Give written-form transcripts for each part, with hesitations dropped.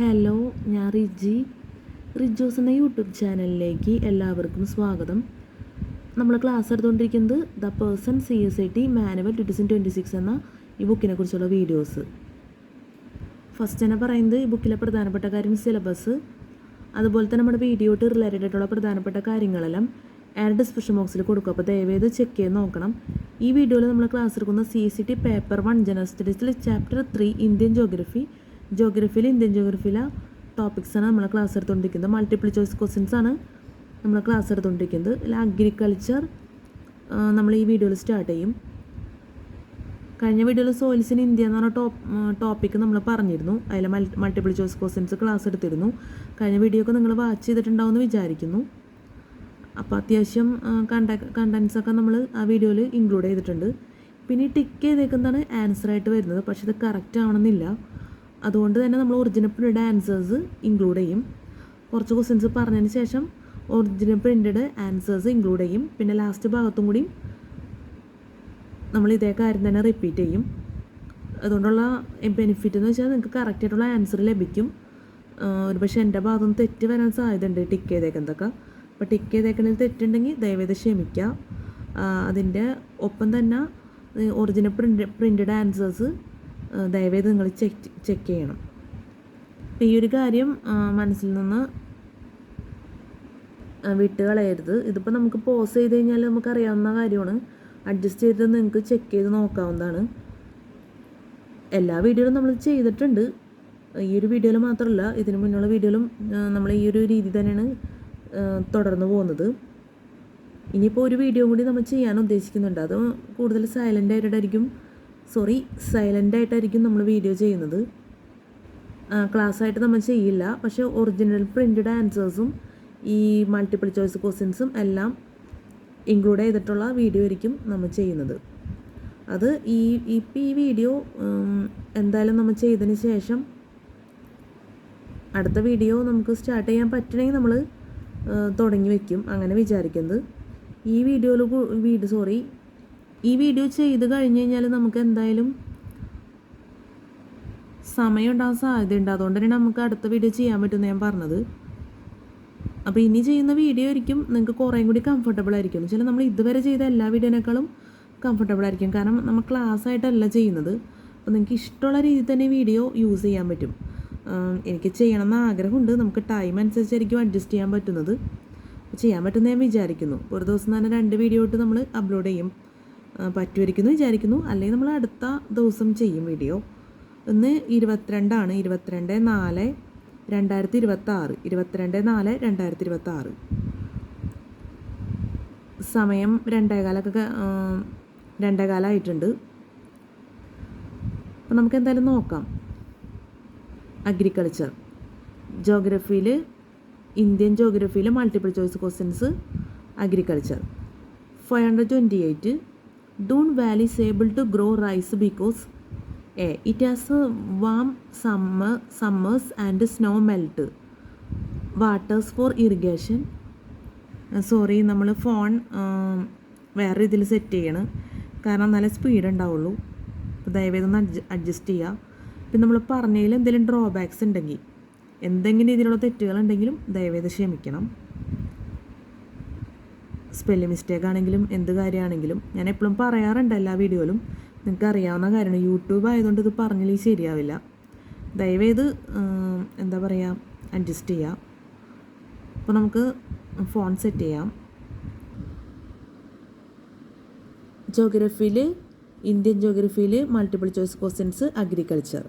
Hello, ഞാൻ റിജോസ് എന്ന YouTube ചാനലിലേക്ക് എല്ലാവർക്കും സ്വാഗതം. നമ്മൾ ക്ലാസ് എടുത്തുകൊണ്ടിരിക്കുന്നത് ദ പേഴ്സൺ CSIT മാനുവൽ 2026 എന്ന ഈ ബുക്കിനെ കുറിച്ചുള്ള വീഡിയോസ്. ഫസ്റ്റ് തന്നെ പറയുന്നത് ഈ ബുക്കിലെ പ്രധാനപ്പെട്ട കാര്യം സിലബസ്, അതുപോലെ തന്നെ നമ്മുടെ വീഡിയോട്ട് റിലേറ്റഡ് ആയിട്ടുള്ള പ്രധാനപ്പെട്ട കാര്യങ്ങളെല്ലാം ഡിസ്ക്രിപ്ഷൻ ബോക്സിൽ കൊടുക്കും. അപ്പോൾ ദയവേത് ചെക്ക് ചെയ്ത് നോക്കണം. ഈ വീഡിയോയിൽ നമ്മൾ ക്ലാസ് എടുക്കുന്ന CSIT പേപ്പർ 1 ജനറൽ സ്റ്റഡീസിൽ ചാപ്റ്റർ 3 ഇന്ത്യൻ ഇന്ത്യൻ ജോഗ്രഫിയിലെ ടോപ്പിക്സാണ് നമ്മൾ ക്ലാസ് എടുത്തുകൊണ്ടിരിക്കുന്നത്. മൾട്ടിപ്പിൾ ചോയ്സ് ക്വസ്റ്റ്യൻസ് ആണ് നമ്മൾ ക്ലാസ് എടുത്തുകൊണ്ടിരിക്കുന്നത്. അഗ്രികൾച്ചർ നമ്മൾ ഈ വീഡിയോയിൽ സ്റ്റാർട്ട് ചെയ്യും. കഴിഞ്ഞ വീഡിയോയിൽ സോയിൽസ് ഇൻ ഇന്ത്യ എന്ന് പറഞ്ഞ ടോപ്പിക്ക് നമ്മൾ പറഞ്ഞിരുന്നു. അതിൽ മൾട്ടിപ്പിൾ ചോയ്സ് ക്വസ്റ്റ്യൻസ് ക്ലാസ് എടുത്തിരുന്നു. കഴിഞ്ഞ വീഡിയോ ഒക്കെ നിങ്ങൾ വാച്ച് ചെയ്തിട്ടുണ്ടാവുമെന്ന് വിചാരിക്കുന്നു. അപ്പോൾ അത്യാവശ്യം കണ്ടൻസൊക്കെ നമ്മൾ ആ വീഡിയോയിൽ ഇൻക്ലൂഡ് ചെയ്തിട്ടുണ്ട്. പിന്നെ ഈ ടിക്ക് ചെയ്തേക്കുന്നതാണ് ആൻസറായിട്ട് വരുന്നത്, പക്ഷേ ഇത് കറക്റ്റ് ആവണമെന്നില്ല. അതുകൊണ്ട് തന്നെ നമ്മൾ ഒറിജിനൽ പ്രിൻറ്റഡ് ആൻസേഴ്സ് ഇൻക്ലൂഡ് ചെയ്യും. കുറച്ച് ക്വസ്റ്റ്യൻസ് പറഞ്ഞതിന് ശേഷം ഒറിജിനൽ പ്രിൻറ്റഡ് ആൻസേഴ്സ് ഇൻക്ലൂഡ് ചെയ്യും. പിന്നെ ലാസ്റ്റ് ഭാഗത്തും കൂടി നമ്മൾ ഇതേ കാര്യം തന്നെ റിപ്പീറ്റ് ചെയ്യും. അതുകൊണ്ടുള്ള ബെനിഫിറ്റ് എന്ന് വെച്ചാൽ നിങ്ങൾക്ക് കറക്റ്റായിട്ടുള്ള ആൻസർ ലഭിക്കും. ഒരു പക്ഷേ എൻ്റെ ഭാഗത്തും തെറ്റ് വരാൻ സാധ്യതയുണ്ട് ടിക്ക് ചെയ്തേക്കുന്നതൊക്കെ. അപ്പോൾ ടിക്ക് ചെയ്തേക്കുന്നതിൽ തെറ്റുണ്ടെങ്കിൽ ദയവേത് ക്ഷമിക്കുക. അതിൻ്റെ ഒപ്പം തന്നെ ഒറിജിനൽ പ്രിൻറ്റഡ് ആൻസേഴ്സ് ദയവേത് നിങ്ങൾ ചെക്ക് ചെയ്യണം. ഈ ഒരു കാര്യം മനസ്സിൽ നിന്ന് വിട്ട് കളയരുത്. ഇതിപ്പോൾ നമുക്ക് പോസ് ചെയ്ത് കഴിഞ്ഞാൽ നമുക്കറിയാവുന്ന കാര്യമാണ്. അഡ്ജസ്റ്റ് ചെയ്ത് നിങ്ങൾക്ക് ചെക്ക് ചെയ്ത് നോക്കാവുന്നതാണ്. എല്ലാ വീഡിയോയിലും നമ്മൾ ചെയ്തിട്ടുണ്ട്. ഈ ഒരു വീഡിയോയിൽ മാത്രമല്ല, ഇതിന് മുന്നുള്ള വീഡിയോയിലും നമ്മൾ ഈ ഒരു രീതി തന്നെയാണ് തുടർന്ന് പോകുന്നത്. ഇനിയിപ്പോൾ ഒരു വീഡിയോ കൂടി നമ്മൾ ചെയ്യാൻ ഉദ്ദേശിക്കുന്നുണ്ട്. അത് കൂടുതൽ സൈലൻ്റ് ആയിട്ടായിരിക്കും നമ്മൾ വീഡിയോ ചെയ്യുന്നത്. ക്ലാസ്സായിട്ട് നമ്മൾ ചെയ്യില്ല. പക്ഷേ ഒറിജിനൽ പ്രിൻറ്റഡ് ആൻസേഴ്സും ഈ മൾട്ടിപ്പിൾ ചോയ്സ് ക്വസ്റ്റ്യൻസും എല്ലാം ഇൻക്ലൂഡ് ചെയ്തിട്ടുള്ള വീഡിയോ ആയിരിക്കും നമ്മൾ ചെയ്യുന്നത്. അത് ഈ വീഡിയോ എന്തായാലും നമ്മൾ ചെയ്തതിന് ശേഷം അടുത്ത വീഡിയോ നമുക്ക് സ്റ്റാർട്ട് ചെയ്യാൻ പറ്റണമെങ്കിൽ നമ്മൾ തുടങ്ങി വയ്ക്കും, അങ്ങനെ വിചാരിക്കുന്നത്. ഈ വീഡിയോ ചെയ്ത് കഴിഞ്ഞ് കഴിഞ്ഞാൽ നമുക്ക് എന്തായാലും സമയം ഉണ്ടാകാൻ സാധ്യതയുണ്ട്. അതുകൊണ്ട് തന്നെ നമുക്ക് അടുത്ത വീഡിയോ ചെയ്യാൻ പറ്റുമെന്ന് ഞാൻ പറഞ്ഞത്. അപ്പോൾ ഇനി ചെയ്യുന്ന വീഡിയോ ആയിരിക്കും നിങ്ങൾക്ക് കുറേയും കൂടി കംഫർട്ടബിൾ ആയിരിക്കും. എന്ന് വെച്ചാൽ നമ്മൾ ഇതുവരെ ചെയ്ത എല്ലാ വീഡിയോനേക്കാളും കംഫർട്ടബിൾ ആയിരിക്കും. കാരണം നമ്മൾ ക്ലാസ് ആയിട്ടല്ല ചെയ്യുന്നത്. അപ്പോൾ നിങ്ങൾക്ക് ഇഷ്ടമുള്ള രീതിയിൽ തന്നെ വീഡിയോ യൂസ് ചെയ്യാൻ പറ്റും. എനിക്ക് ചെയ്യണമെന്ന് ആഗ്രഹമുണ്ട്. നമുക്ക് ടൈം അനുസരിച്ചായിരിക്കും അഡ്ജസ്റ്റ് ചെയ്യാൻ പറ്റുന്നത്. ചെയ്യാൻ പറ്റുമെന്ന് ഞാൻ വിചാരിക്കുന്നു. ഒരു ദിവസം തന്നെ 2 വീഡിയോ ഇട്ട് നമ്മൾ അപ്ലോഡ് ചെയ്യും. പറ്റുമായിരിക്കുന്നു വിചാരിക്കുന്നു. അല്ലെങ്കിൽ നമ്മൾ അടുത്ത ദിവസം ചെയ്യും വീഡിയോ. ഇന്ന് 22 22/4/2026 സമയം 2:15 ആയിട്ടുണ്ട്. അപ്പോൾ നമുക്ക് എന്തായാലും നോക്കാം. അഗ്രികൾച്ചർ ഇന്ത്യൻ ജോഗ്രഫിയിൽ multiple choice questions agriculture. 528 Doon Valley is able to grow rice because A. It has a warm summers and snow melt. Waters for irrigation. Sorry, നമ്മൾ ഫോൺ വേറെ ഇതിൽ സെറ്റ് ചെയ്യണം. കാരണം നല്ല സ്പീഡ് ഉണ്ടാവുള്ളൂ. അപ്പോൾ ദയവേതൊന്ന് അഡ്ജസ്റ്റ് ചെയ്യുക. പിന്നെ നമ്മൾ പറഞ്ഞതിൽ എന്തെങ്കിലും ഡ്രോബാക്സ് ഉണ്ടെങ്കിൽ, എന്തെങ്കിലും രീതിയിലുള്ള തെറ്റുകളുണ്ടെങ്കിലും ദയവേത് ക്ഷമിക്കണം. സ്പെല്ലിംഗ് മിസ്റ്റേക്ക് ആണെങ്കിലും എന്ത് കാര്യമാണെങ്കിലും ഞാൻ എപ്പോഴും പറയാറുണ്ട് എല്ലാ വീഡിയോയിലും. നിങ്ങൾക്ക് അറിയാവുന്ന കാര്യമാണ്. യൂട്യൂബ് ആയതുകൊണ്ട് ഇത് പറഞ്ഞില്ലെങ്കിൽ ശരിയാവില്ല. ദയവേത് അഡ്ജസ്റ്റ് ചെയ്യുക. അപ്പോൾ നമുക്ക് ഫോൺ സെറ്റ് ചെയ്യാം. ഇന്ത്യൻ ജോഗ്രഫിയിൽ multiple choice questions agriculture.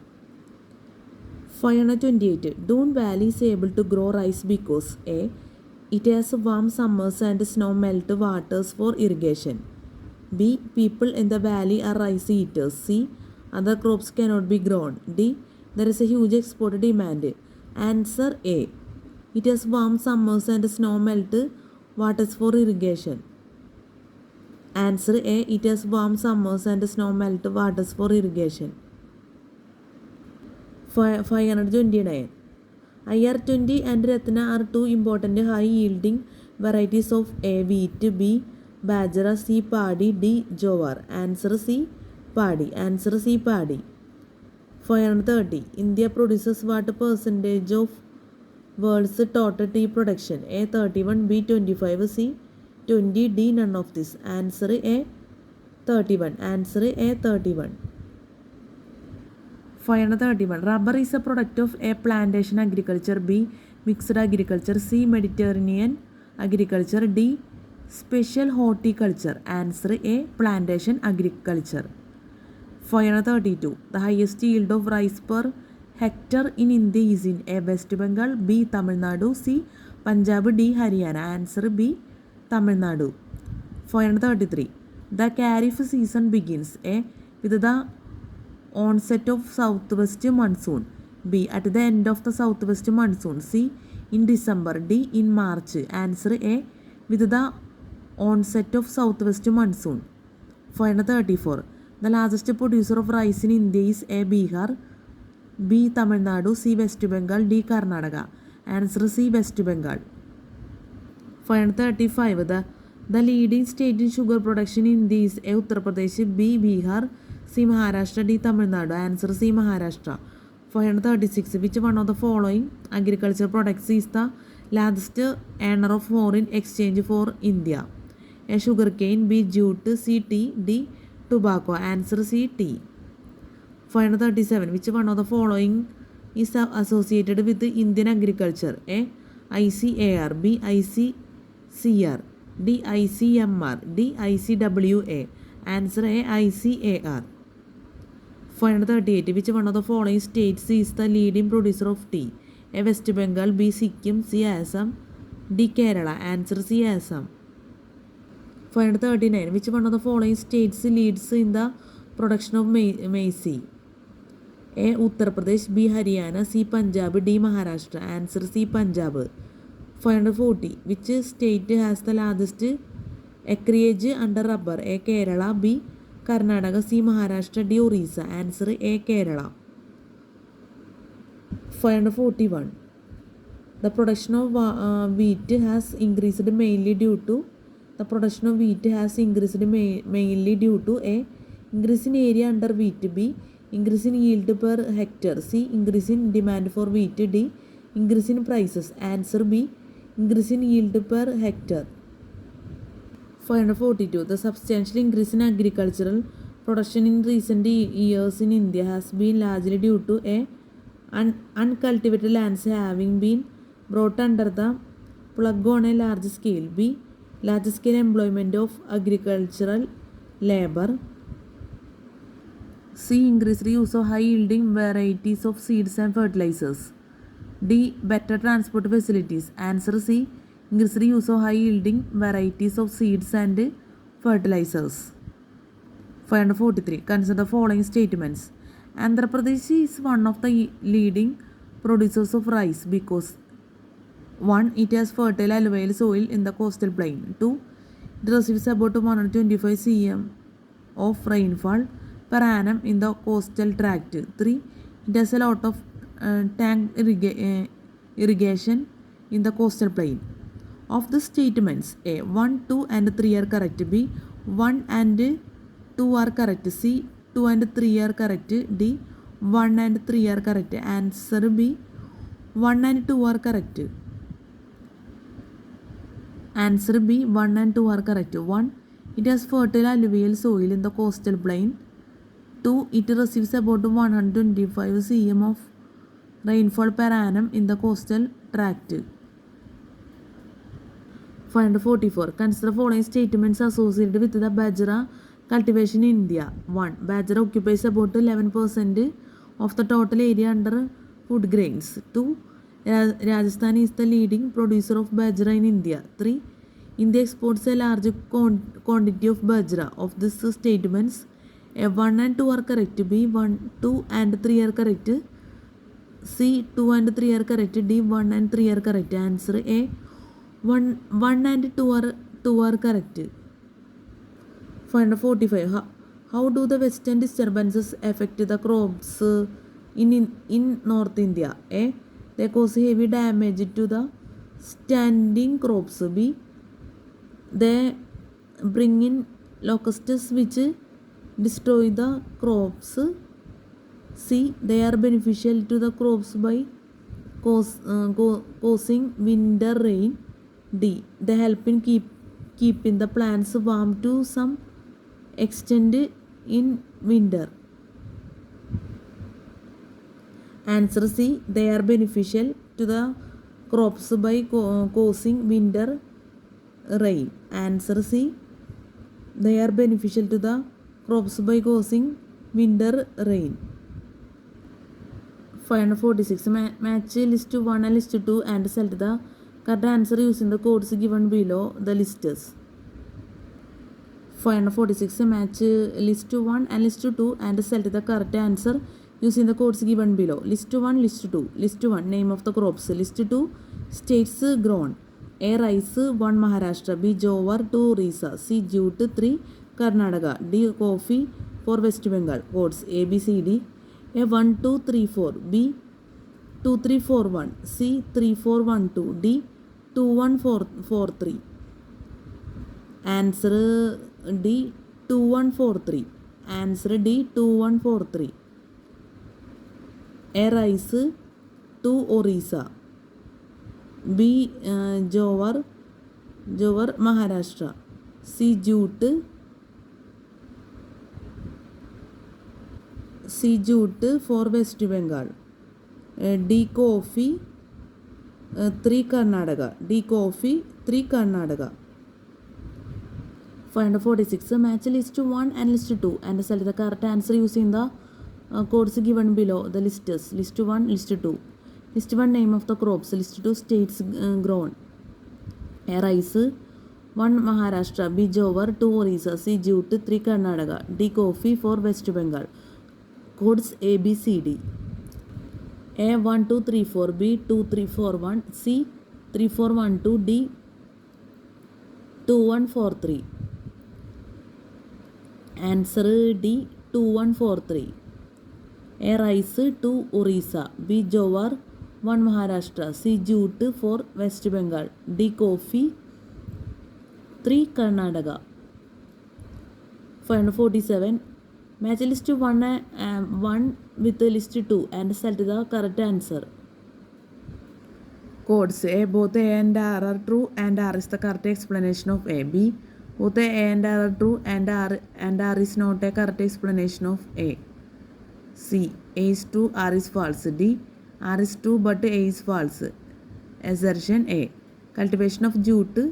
528 Doon Valley is able to grow rice because A. It has warm summers and snow melt waters for irrigation. B. People in the valley are rice eaters. C. Other crops cannot be grown. D. There is a huge export demand. Answer A. It has warm summers and snow melt waters for irrigation. Answer A. It has warm summers and snow melt waters for irrigation. 529 IR20 and Ratna are 2 important high-yielding varieties of A. Wheat. B. Bajra. C. Paddy. D. Jowar. Answer C. Paddy. 530. India produces what percentage of world's total tea production? A 31, B 25, C 20, D none of this. Answer A 31. Answer A 31. 531. Rubber is a product of A. plantation agriculture, B. mixed agriculture, C. Mediterranean agriculture, D. special horticulture. Answer A. plantation agriculture. 532. The highest yield of rice per hectare in India is in A. West Bengal, B. Tamil Nadu, C. Punjab, D. Haryana. Answer B. Tamil Nadu. 533. The Kharif season begins A. with the onset of southwest monsoon, B. at the end of the southwest monsoon, C. in December, D. in March. Answer A. with the onset of southwest monsoon. 534. The largest producer of rice in India is A. Bihar, B. Tamil Nadu, C. West Bengal, D. Karnataka. Answer C. West Bengal. 535. The leading state in sugar production in India is A. Uttar Pradesh, B. Bihar, C. Maharashtra, D. Tamil Nadu. Answer C. Maharashtra. 536. Which one of the following agricultural products is the largest earner of foreign exchange for India? A. sugarcane, B. jute, C. tea, D. tobacco. Answer C. tea. 537. Which one of the following is associated with the Indian agriculture? A. ICAR, B. ICCR, D. ICMR, D. ICWA. Answer A. ICAR. 538. Which one of the following states is the leading producer of tea? A. West Bengal, B. Sikkim, C. Assam, D. Kerala. Answer C. Assam. 539. Which one of the following states leads in the production of maize? A. Uttar Pradesh, B. Haryana, C. Punjab, D. Maharashtra. Answer C. Punjab. 540. Which state has the largest acreage under rubber? A. Kerala, B. Karnataka, C. Maharashtra, D. Orissa. Answer A. Kerala. 541. The production of wheat has increased mainly due to A. increase in area under wheat, B. increase in yield per hectare, C. increase in demand for wheat, D. increase in prices. Answer B. increase in yield per hectare. 542. The substantial increase in agricultural production in recent years in India has been largely due to A. uncultivated lands having been brought under the plug on a large scale, B. large scale employment of agricultural labor, C. increased use of high yielding varieties of seeds and fertilizers, D. better transport facilities. Answer C. increased use of high yielding varieties of seeds and fertilizers. 543. Consider the following statements. Andhra Pradesh is one of the leading producers of rice because 1. It has fertile alluvial soil in the coastal plain. 2. It receives about 125 cm of rainfall per annum in the coastal tract. 3. It has a lot of tank irrigation in the coastal plain. Of the statements, A. 1, 2 and 3 are correct, B. 1 and 2 are correct, C. 2 and 3 are correct, D. 1 and 3 are correct. Answer B. 1 and 2 are correct. Answer B. 1 and 2 are correct. 1. It has fertile alluvial soil in the coastal plain. 2. It receives about 125 cm of rainfall per annum in the coastal tract. 544. Consider following statements associated with the bajra cultivation in India. 1. Bajra occupies about 11% of the total area under food grains. 2. Rajasthan is the leading producer of bajra in India. 3. India exports a large quantity of bajra. Of these statements, A. 1 and 2 are correct, B. 1, 2 and 3 are correct, C. 2 and 3 are correct, D. 1 and 3 are correct. Answer A. 1 and 2 are correct. 545. How do the western disturbances affect the crops in North India? A. They cause heavy damage to the standing crops. B. They bring in locusts which destroy the crops. C. They are beneficial to the crops by causing winter rain. D. They help in keeping the plants warm to some extent in winter. Answer C. They are beneficial to the crops by causing winter rain. Answer C. They are beneficial to the crops by causing winter rain. 546. Match list 1 and list 2 and select the correct answer using the codes given below the lists. 546. Match list 1 and list 2 and select the correct answer using the codes given below. List 1, list 2. List 1, name of the crops. List 2, states grown. A. Rice, 1 Maharashtra. B. Jowar, 2 Orissa. C. Jute, 3 Karnataka. D. Coffee, 4 West Bengal. Codes A, B, C, D. A. 1, 2, 3, 4. B. 2, 3, 4, 1. C. 3, 4, 1, 2. D. 2, 1, 4, 4, 3. Answer D. 2, 1, 4, 3. Answer D. 2, 1, 4, 3. A. Rice, 2 Orissa. B. Jowar, Maharashtra. C. Jute, 4 West Bengal. D. Coffee, 3 Karnataka. D. Coffee, 3 Karnataka. 546. Match list 1 and list 2 and select the correct answer using the codes given below the lists. List 1, list 2. List 1, name of the crops. List 2, states grown. A. Rice, 1 Maharashtra. B. Jowar, 2 Orissa. C. Jute, 3 Karnataka. D. Coffee, 4 West Bengal. Codes A, B, C, D. A. 1, 2, 3, 4. B. 2, 3, 4, 1. C. 3, 4, 1, 2. D. 2, 1, 4, 3. Answer D. 2, 1, 4, 3. A. Rice, 2 Orissa. B. Jowar, 1 Maharashtra. C. Jute, 4 West Bengal. D. Coffee, 3 Karnataka. 547. Match list 1 with list 2 and select the correct answer. Codes A. Both A and R are true and R is the correct explanation of A. B. Both A and R are true and R is not a correct explanation of A. C. A is true, R is false. D. R is true but A is false. Assertion A. Cultivation of jute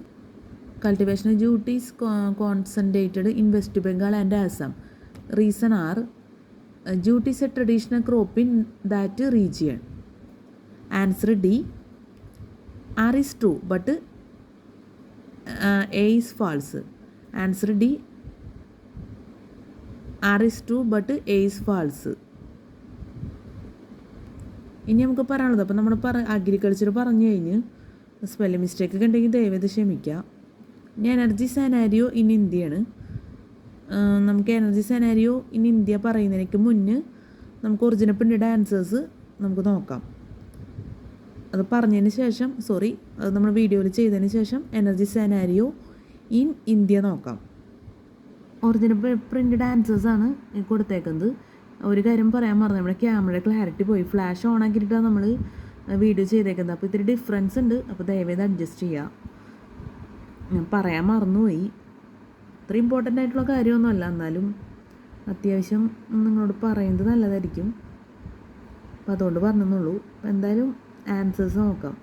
is concentrated in West Bengal and Assam. Reason are jute is a traditional crop in that region. Answer D. R is true but A is false. Answer D. R is true but A is false. ഇനി നമുക്ക് പറയാനുള്ളത്, അപ്പോൾ നമ്മൾ agriculture പറഞ്ഞു കഴിഞ്ഞ് spelling mistake ഒക്കെ ഉണ്ടെങ്കിൽ ദയവേത് ക്ഷമിക്കുക. ഇനി എനർജി സെനാരിയോ ഇൻ ഇന്ത്യയാണ്. നമുക്ക് എനർജി സെനാരിയോ ഇൻ ഇന്ത്യ പറയുന്നതിനേക്ക് മുന്നേ നമുക്ക് ഒറിജിനൽ പിന്നീട് ആൻസേഴ്സ് നമുക്ക് നോക്കാം. അത് പറഞ്ഞതിന് ശേഷം അത് നമ്മൾ വീഡിയോയിൽ ചെയ്തതിന് ശേഷം എനർജി സെനാരിയോ ഇൻ ഇന്ത്യ നോക്കാം. ഒറിജിനൽ പ്രിൻറ്റഡ് ആൻസേഴ്സാണ് കൊടുത്തേക്കുന്നത്. ഒരു കാര്യം പറയാൻ മറന്നു, നമ്മുടെ ക്യാമറ ക്ലാരിറ്റി പോയി. ഫ്ലാഷ് ഓൺ ആക്കിയിട്ടാണ് നമ്മൾ വീഡിയോ ചെയ്തേക്കുന്നത്. അപ്പോൾ ഇത്തിരി ഡിഫറൻസ് ഉണ്ട്. അപ്പോൾ ദയവേത് അഡ്ജസ്റ്റ് ചെയ്യുക. ഞാൻ പറയാൻ മറന്നുപോയി. ഇത്ര ഇമ്പോർട്ടൻ്റ് ആയിട്ടുള്ള കാര്യമൊന്നുമല്ല, എന്നാലും അത്യാവശ്യം നിങ്ങളോട് പറയുന്നത് നല്ലതായിരിക്കും. അപ്പോൾ അതുകൊണ്ട് പറഞ്ഞെന്നുള്ളൂ. അപ്പോൾ എന്തായാലും ആൻസേഴ്സ് നോക്കാം.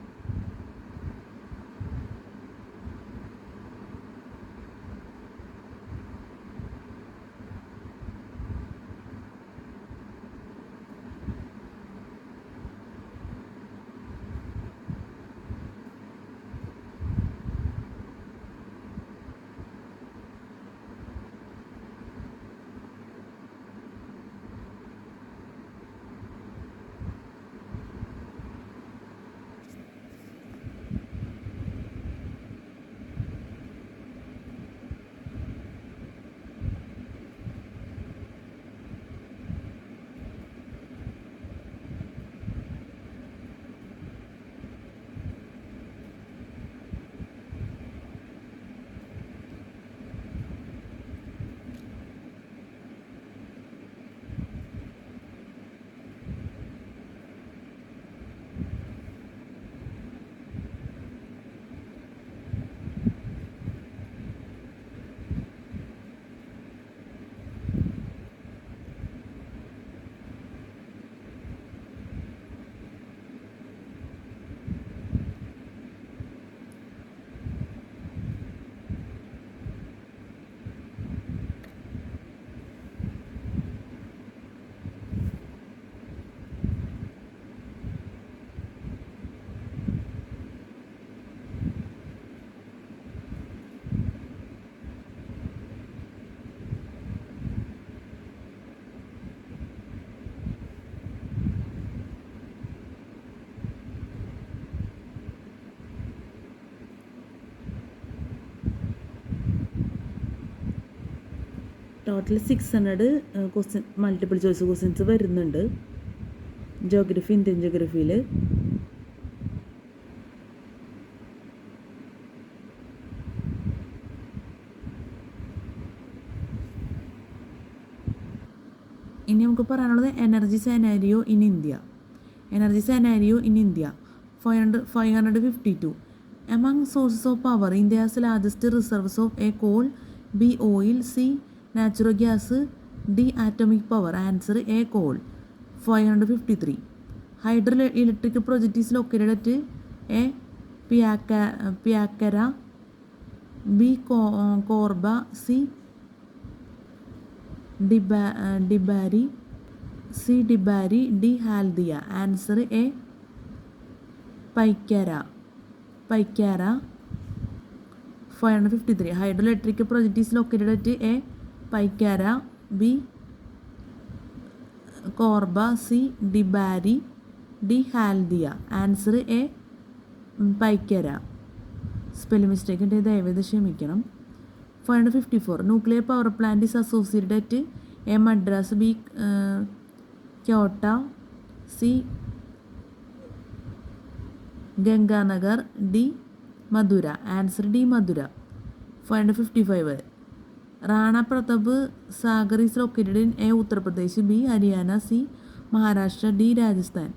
Total 600 question multiple choice questions വരുന്നുണ്ട് ജോഗ്രഫി, ഇന്ത്യൻ ജോഗ്രഫിയിൽ. ഇനി നമുക്ക് പറയാനുള്ളത് energy scenario in India. Energy scenario in India 552. Among sources of power, India's largest reserves of A. Coal, B. Oil, C. Natural gas, D. Atomic power. Answer A. Coal. 553. Hydroelectric project is located at A. Pyakara, B. Korba, C. Dibari, C. Dibari, D. Haldia. Answer A. Paikara. 553. Hydroelectric project is located at A. Paikara, B. Korba, C. Dibari, D. Haldia. Answer A. Paikara. Spelling mistake ഉണ്ട്, ദയവേത് ക്ഷമിക്കണം. 554. Nuclear power plant is associated at A. Madras, B. Kyoto, C. Ganganagar, D. Madura. Answer D. Madura. 555. Rana Pratap Sagar is located in A. Uttar Pradesh, B. Haryana, C. Maharashtra, D. Rajasthan.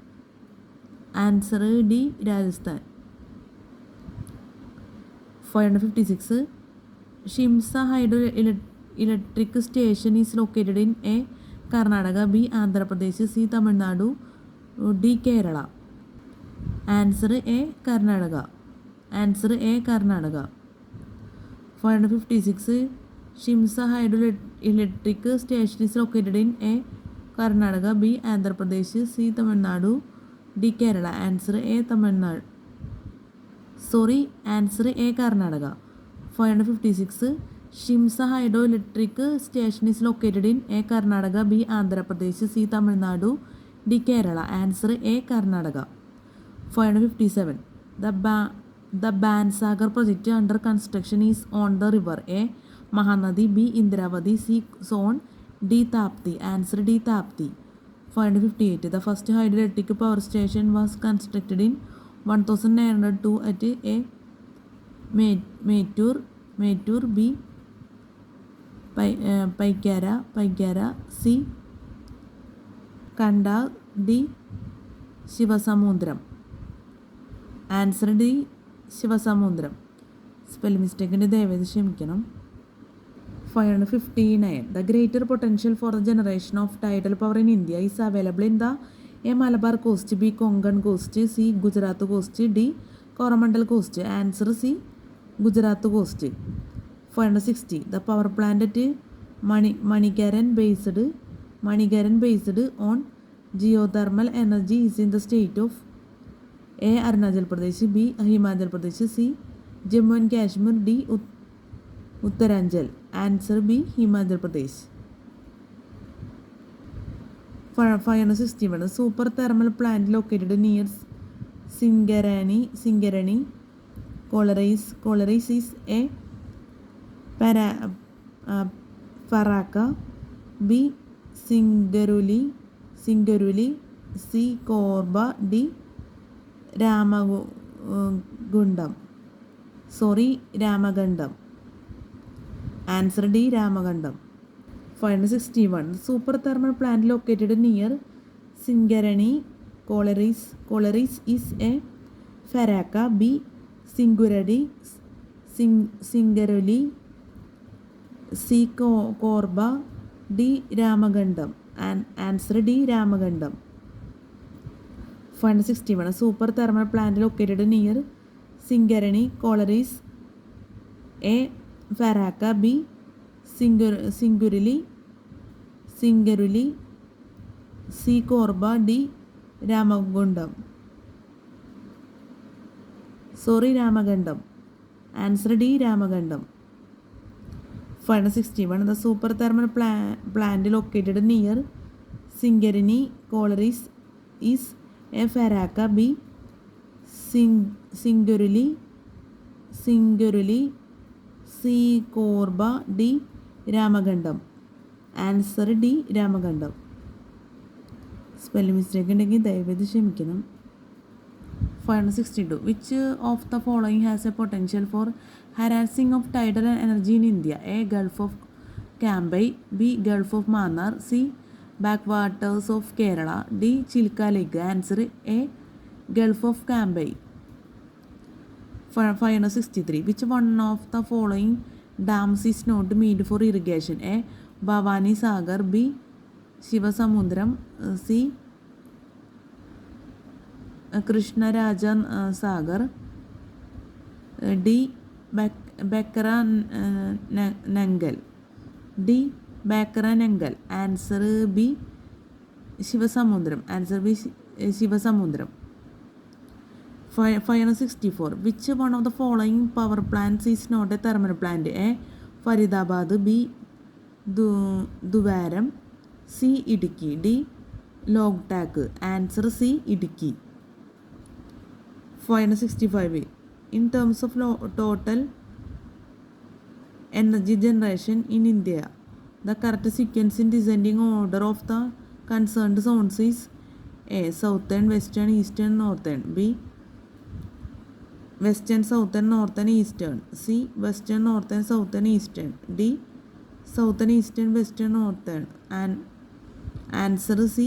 Answer D. Rajasthan. 556. Shimsa Hydroelectric Station is located in A. Karnataka, B. Andhra Pradesh, C. Tamil Nadu, D. Kerala. Answer A. Karnataka. Answer A. Karnataka. 556. Shimsa Hydroelectric Station is located in A. Karnataka, B. Andhra Pradesh, C. Tamil Nadu, D. Kerala. Answer A. Tamil Nadu. Answer A. Karnataka. 556. Shimsa Hydroelectric Station is located in A. Karnataka, B. Andhra Pradesh, C. Tamil Nadu, D. Kerala. Answer A. Karnataka. 557. The Bansagar project under construction is on the river A. Mahanadi, B. Indravati, C. Son, D. Tapti. Answer D. Tapti. 558. The first hydroelectric power station was constructed in 1902 at A. Mettur, B. Paikara, C. Kanda, D. Shivasamudram. Answer D. Shivasamudram. Spelling mistake ഉണ്ട്, ദയവേത് ക്ഷമിക്കണം. 559. The greater potential for the generation of tidal power in India is available in the A. Malabar coast, B. Konkan coast, C. Gujarat coast, D. Coromandel coast. Answer C. Gujarat coast. 560. The power plant at Manigaran based on geothermal energy is in the state of A. Arunachal Pradesh, B. Himachal Pradesh, C. Jammu and Kashmir, D. Uttaranchal. Answer B. Himachal Pradesh. 561. Super thermal plant located near Singarani, Colaris is A. Faraka, B. Singaruli, C. Korba, D. Ramagundam. Ramagundam. Answer D. Ramagundam. 561. Super thermal plant located near Singarani, Colaris is A. Faraka, B. Singaruli, C. Korba, D. Ramagundam. And answer D. Ramagundam. 561. Super thermal plant located near Singarani, Colaris, A. Faraka, B. Singaruli, C. Korba, D. Ramagundam. Ramagundam. Answer D. Ramagundam. 561. The super thermal plant located near Singarani, Colaris is A. Faraka, B. Singaruli, C. Korba, D. Ramagundam. Answer D Ramagundam. Spelling mistake ഉണ്ടെങ്കിൽ ദയവേത് ക്ഷമിക്കണം. 562. Which of the following has a potential for harassing of tidal energy in India? A. Gulf of Cambay, B. Gulf of Mannar, C. Backwaters of Kerala, D. Chilka Lake. Answer A. Gulf of Cambay. 563. Which one of the following dams is not made for irrigation? A. Bhavani Sagar, B. Shivasamudram, C. Krishnaraja Sagar, D. Bakra Nangal, D. Bakra Nangal. Answer B. Shivasamudram. Answer B. Shivasamudram. 564. Which one of the following power plants is not a thermal plant? A. Faridabad, B. Duvaram, C. Idiki, D. Logtak. Answer C. Idiki. 565. In terms of total energy generation in India, the correct sequence in descending order of the concerned zones is A. Southern, Western, Eastern, Northern, B. Western, Southern, Northern, Eastern, C. Western, Northern, Southern, Eastern, D. Southern, Eastern, Western, Northern. And answer C.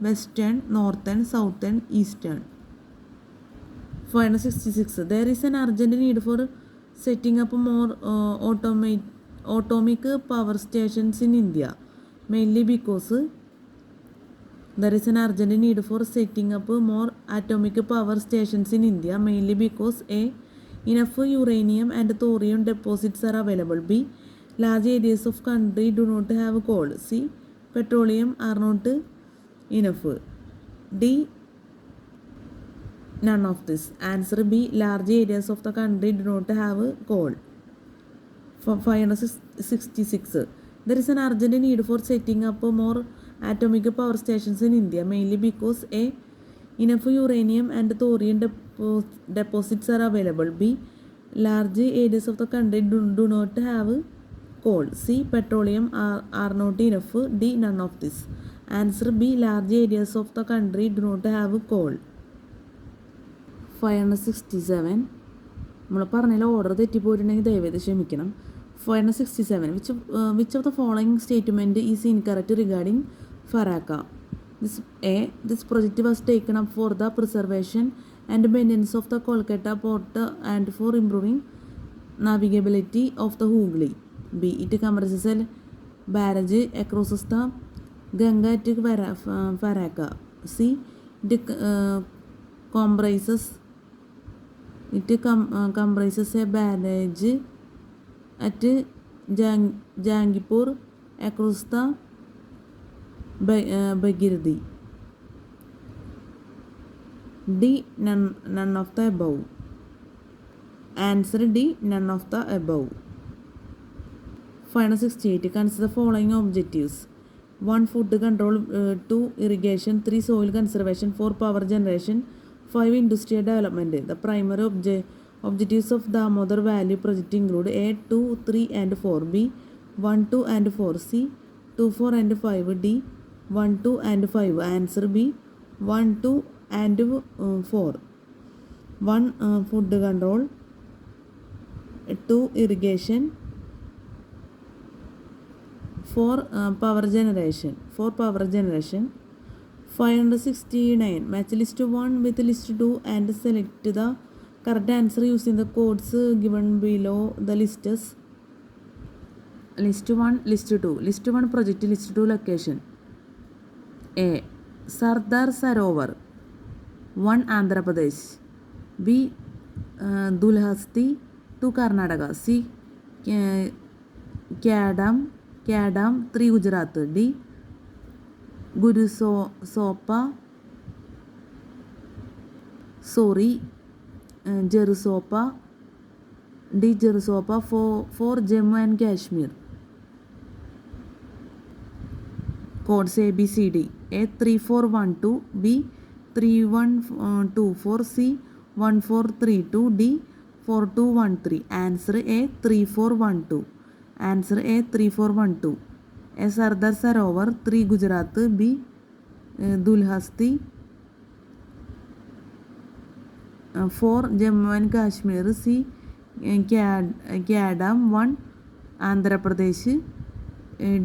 Western, Northern, Southern, Eastern. 566. There is an urgent need for setting up more atomic power stations in India, mainly because there is an urgent need for setting up more atomic power stations in India, mainly because A. enough uranium and thorium deposits are available, B. large areas of country do not have coal, C. petroleum are not enough, D. none of this. Answer B. large areas of the country do not have coal. 566. There is an urgent need for setting up more atomic power stations in India, mainly because A. enough uranium and thorium deposits are available, B. large areas of the country do not have coal, C. petroleum are not enough, D. none of this. Answer B. large areas of the country do not have coal. 567. നമ്മൾ പറഞ്ഞതിൽ order തെറ്റിപ്പോയിട്ടുണ്ടെങ്കിൽ ദയവേത് ക്ഷമിക്കണം. 567. Which of the following statement is incorrect regarding Farakka? This project was taken up for the preservation and maintenance of the Kolkata port and for improving navigability of the Hooghly. B. It comprises a barrage across the Ganga at Farakka. C. It comprises a barrage at Jangipur across the Bhagirathi. D. None of the above. Answer D. none of the above. 568. Consider the following objectives: 1. Food control, 2. Irrigation, 3. Soil conservation, 4. Power generation, 5. Industrial development. The primary objectives of the Damodar Valley project include A. 2, 3 and 4, B. 1, 2 and 4, C. 2, 4 and 5, D. 1, 2 and 5. Answer B. 1, 2 and 4. 1. Food control, 2. Irrigation, 4. Power generation. 569. Match list 1 with list 2 and select the correct answer using the codes given below the lists. List 1, list 2. List 1 project, list 2 location. A. Sardar Sarovar, 1. Andhra Pradesh, B. Dulhasti, 2. Karnataka, C. Kadam, 3. Gujarat, D. Guru Sopa, Jerusopa, D. Jerusopa for Jammu and Kashmir. Codes A, B, C, D. A. 3412, B. 3124, C. 1432, D. 4213. Answer A. 3412. Answer A. 3412. A. Sardar Sarovar. 3. Gujarat. B. Dulhasti. 4. Jammu and Kashmir. C. Kadam. 1. Andhra Pradesh.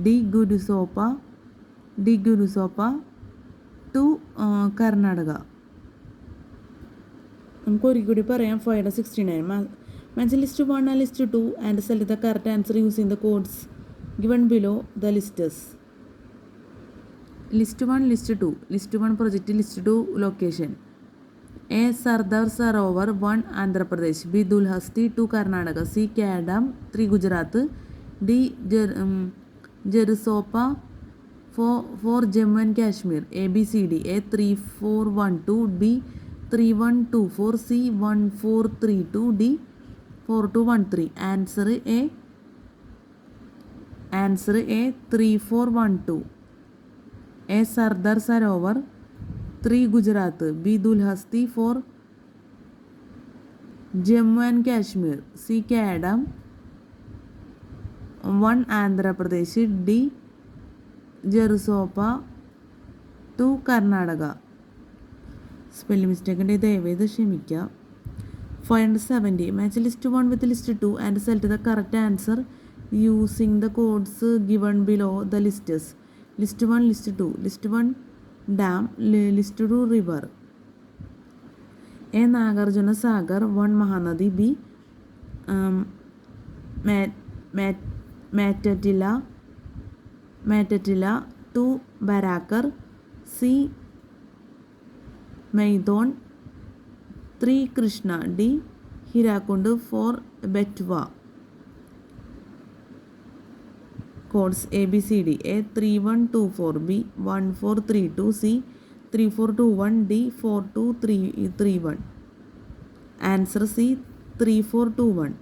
D. Gurusopa. 2. Karnataka. നമുക്ക് ഒരിക്കൽ കൂടി പറയാം. 5-69. Match list 1 and list 2 and select the correct answer using the codes given below the listers. List 1, list 2. List 1 project, list 2 location. A. Sardar Sarovar. 1. Andhra Pradesh. B. Dulhasti. 2. Karnataka. C. Kadam. 3. Gujarat. D. Jerusopa. 4. Jammu and Kashmir. A, B, C, D. A. 3, 4, 1, 2. B. 3, 1, 2, 4. C. 1, 4, 3, 2. D. 4, 2, 1, 3. Answer A. 3, 4, 1, 2. A. Sardar Sarovar. 3. Gujarat. B. Dulhasti. 4. Jammu and Kashmir. C. Kadam. 1. Andhra Pradesh. D. Jerusopa. 2. Karnataka. Spelling mistake ഉണ്ട്, ദയവേത് ക്ഷമിക്കുക. 570. Match list 1 with list 2 and select the correct answer using the codes given below the listers. List 1, list 2. List 1 dam, list 2 river. A. Nagarjuna Sagar. 1. Mahanadi. B. Metatila. 2. Barakar. C. Maidon. 3. Krishna. D. Hirakundu. 4. Betwa. Codes A, B, C, D. A. 3, 1, 2, 4. B. 1, 4, 3, 2. C. 3, 4, 2, 1. D. 4, 2, 3, 1. Answer C. 3, 4, 2, 1.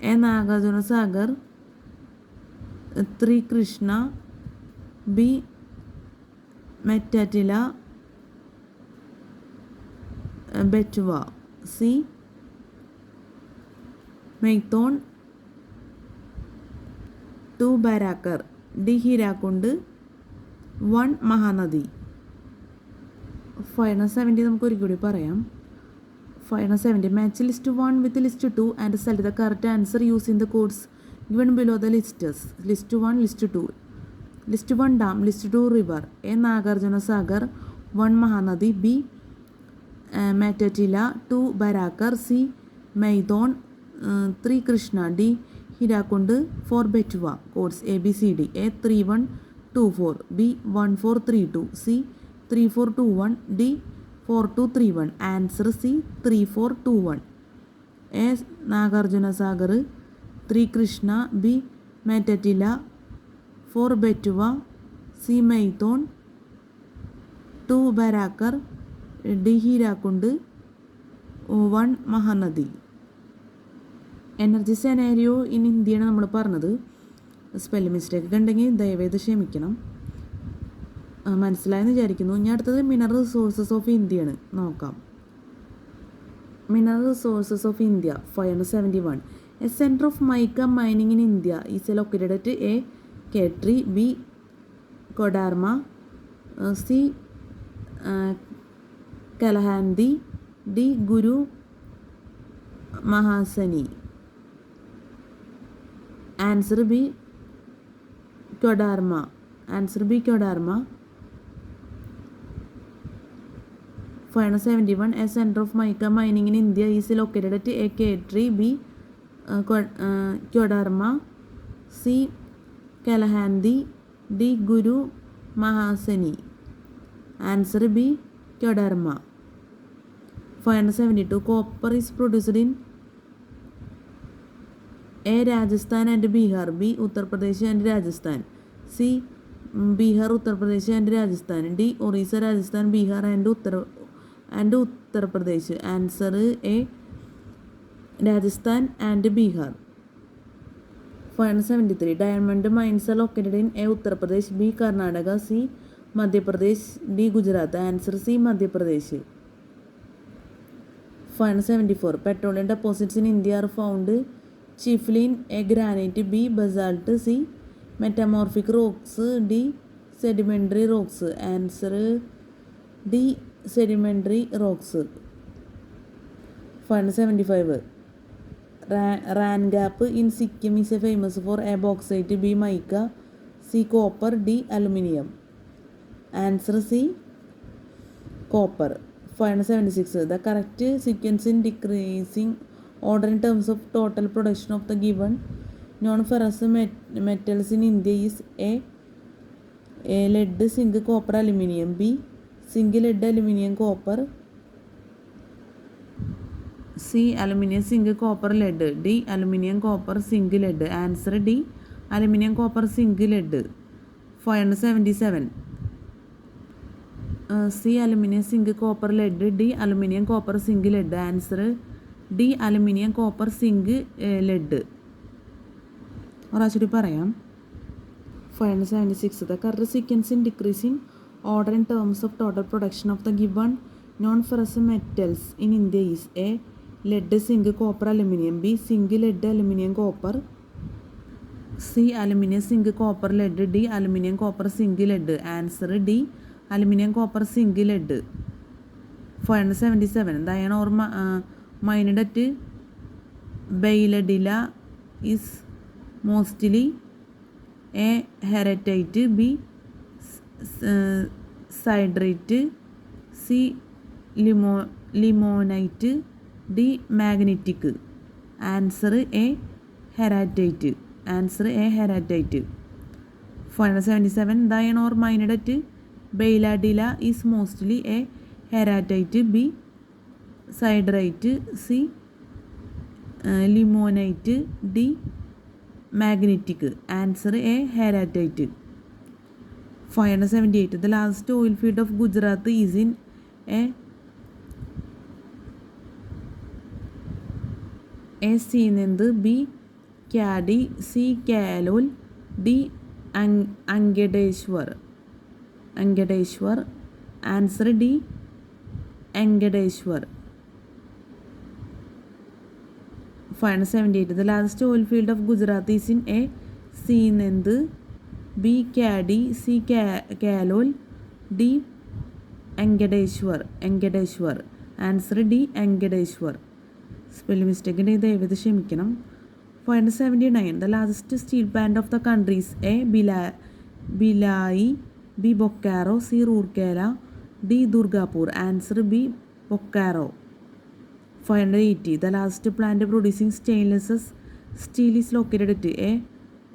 A. Nagarjuna Sagar. 3. Krishna. B. Metatila. Betwa. C. Maithon. 2. Barakar. D. Hirakundu. 1. Mahanadi. 570 നമുക്ക് ഒരു കൂടി പറയാം. 570. Match list 1 with list 2 and select the correct answer using the codes given below the listers. List 1, list 2. List 1 dam, list 2 river. A. Nagarjuna Sagar. 1. Mahanadi. B. Metatila. 2. Barakar. C. Maidon. 3. Krishna. D. Hirakundu. 4. Betwa. Codes A, B, C, D. A. 3, 1, 2, 4. B. 1, 4, 3, 2. C. 3, 4, 2, 1. D. 4, 2, 3, 1. Answer C. 3, 4, 2, 1. A. Nagarjuna Sagar. 3. Krishna. B. Metatila. 4. Betwa. C. Maidon. 2. Barakar. D. Hirakundu. 1. Mahanadi. Energy scenario in ഇന്ത്യയാണ് നമ്മൾ പറഞ്ഞത്. Spelling mistake ഉണ്ടെങ്കിൽ ദയവേത് ക്ഷമിക്കണം. മനസ്സിലായെന്ന് വിചാരിക്കുന്നു. ഇനി അടുത്തത് മിനറൽ റിസോഴ്സസ് ഓഫ് ഇന്ത്യയാണ്, നോക്കാം. Mineral resources of India. 571. A centre of mica mining in India is located at A. Ketri. B. Kodarma. C. Kalahandi. D. Guru Mahasani. Answer B. Kodarma. Answer B. Kodarma. 571. A center of mica mining in India is located at A. Ketri. B. Kodarma. C. Kalahandi. D. Guru Mahasani. Answer B. Kodarma. 572. Copper is produced in A. Rajasthan and Bihar. B. Uttar Pradesh and Rajasthan. C. Bihar, Uttar Pradesh and Rajasthan. D. Orissa, Rajasthan, Bihar and Uttar Pradesh. Answer A. Rajasthan and Bihar. 573. Diamond mines are located in A. Uttar Pradesh. B. Karnataka. C. Madhya Pradesh. D. Gujarat. Answer C. Madhya Pradesh. 574. Petroleum deposits in India are found chiefly in A. Granite. B. Basalt. C. Metamorphic rocks, D sedimentary rocks. Answer D sedimentary rocks. 575. Rangpo in Sikkim is a famous for a bauxite, B mica, C copper, D aluminium. Answer C copper. 576. The correct sequence in decreasing order in terms of total production of the given non-ferrous metals in India is A. Lead, zinc, copper, aluminium. B. Zinc, lead, aluminium, copper. C. Aluminium, zinc, copper, lead. D. Aluminium, copper, zinc, lead. Answer D. Aluminium, copper, zinc, lead. 577. C. Aluminium, zinc, copper, lead. D. Aluminium, copper, zinc, lead. Answer D. Aluminium, copper, zinc, lead. ഒരാഴ്ച പറയാം. 576. The correct sequence in decreasing order in terms of total production of the given non-ferrous metals in India is A. Lead, zinc, copper, aluminium. B. Zinc, lead, aluminium, copper. C. Aluminium, zinc, copper, lead. D. Aluminium, copper, zinc, lead. Answer D. Aluminium, copper, zinc, lead. 577. The iron ore mined at Bailadila is mostly A. Heratite, B. Siderite, C. Limonite, D. Magnetic. Answer A. Heratite. Answer A. Heratite. 577. The iron ore mined at Bailadila is mostly A. Heratite, B. Siderite, C. Limonite, D. Magnetic. Answer A. Heratite. 578. The last oil field of Gujarat is in A. Sinand, B. Kyadi, C. Kalol, D. Angadeshwar. Answer D. Angadeshwar. 578. The last oil field of Gujarat is in A. Sinand, B. Kyadi, C. Kalol, D. Angadeshwar. Answer D. Angadeshwar. Spelling mistake ദയവേത് ക്ഷമിക്കണം. 579. The largest steel plant of the country is A. Bhilai, B. Bokaro, C. Rourkela, D. Durgapur. Answer B. Bokaro. 580. The last plant producing stainless steel is located at A.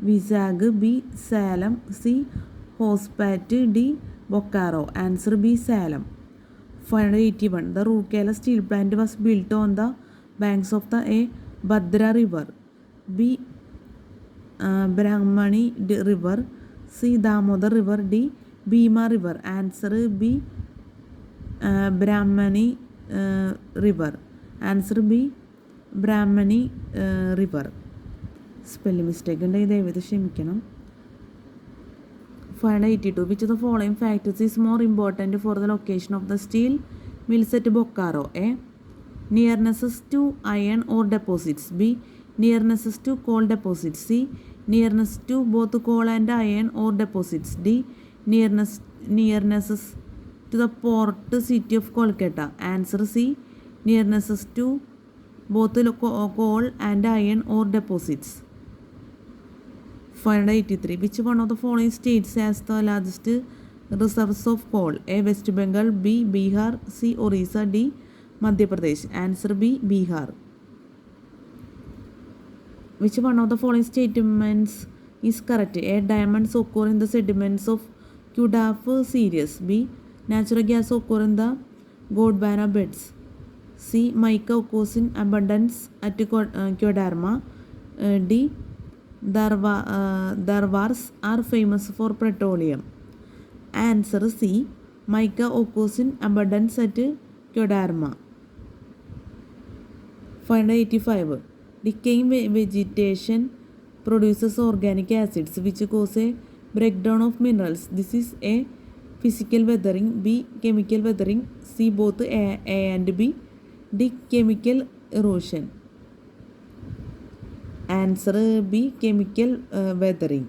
Vizag, B. Salem, C. Hospat, D. Bokaro. Answer B. Salem. 581. The Rourkela steel plant was built on the banks of the A. Bhadra River, B. Brahmani River, C. Damodar River, D. Bhima River. Answer B. Brahmani River. Answer B. Brahmani River. Spelling mistake ദയവേത് ക്ഷമിക്കണം. 582. Which of the following factors is more important for the location of the steel mills at Bokaro? A. Nearness to iron ore deposits. B. Nearness to coal deposits. C. Nearness to both coal and iron ore deposits. D. Nearness to the port city of Kolkata. Answer C. Nearness to both coal and iron ore deposits. 583. Which one of the following states has the largest reserves of coal? A. West Bengal, B. Bihar, C. Orissa, D. Madhya Pradesh. Answer B. Bihar. Which one of the following statements is correct? A. Diamonds occur in the sediments of Kudaf series. B. Natural gas occur in the Gondwana beds. C. Mica occurs in abundance at Kodarma. D. Darwars are famous for petroleum. Answer C. Mica occurs in abundance at Kodarma. 585. Decaying vegetation produces organic acids which cause a breakdown of minerals. This is A. Physical weathering, B. Chemical weathering, C. Both A and B, D. Chemical erosion. Answer B. Chemical weathering.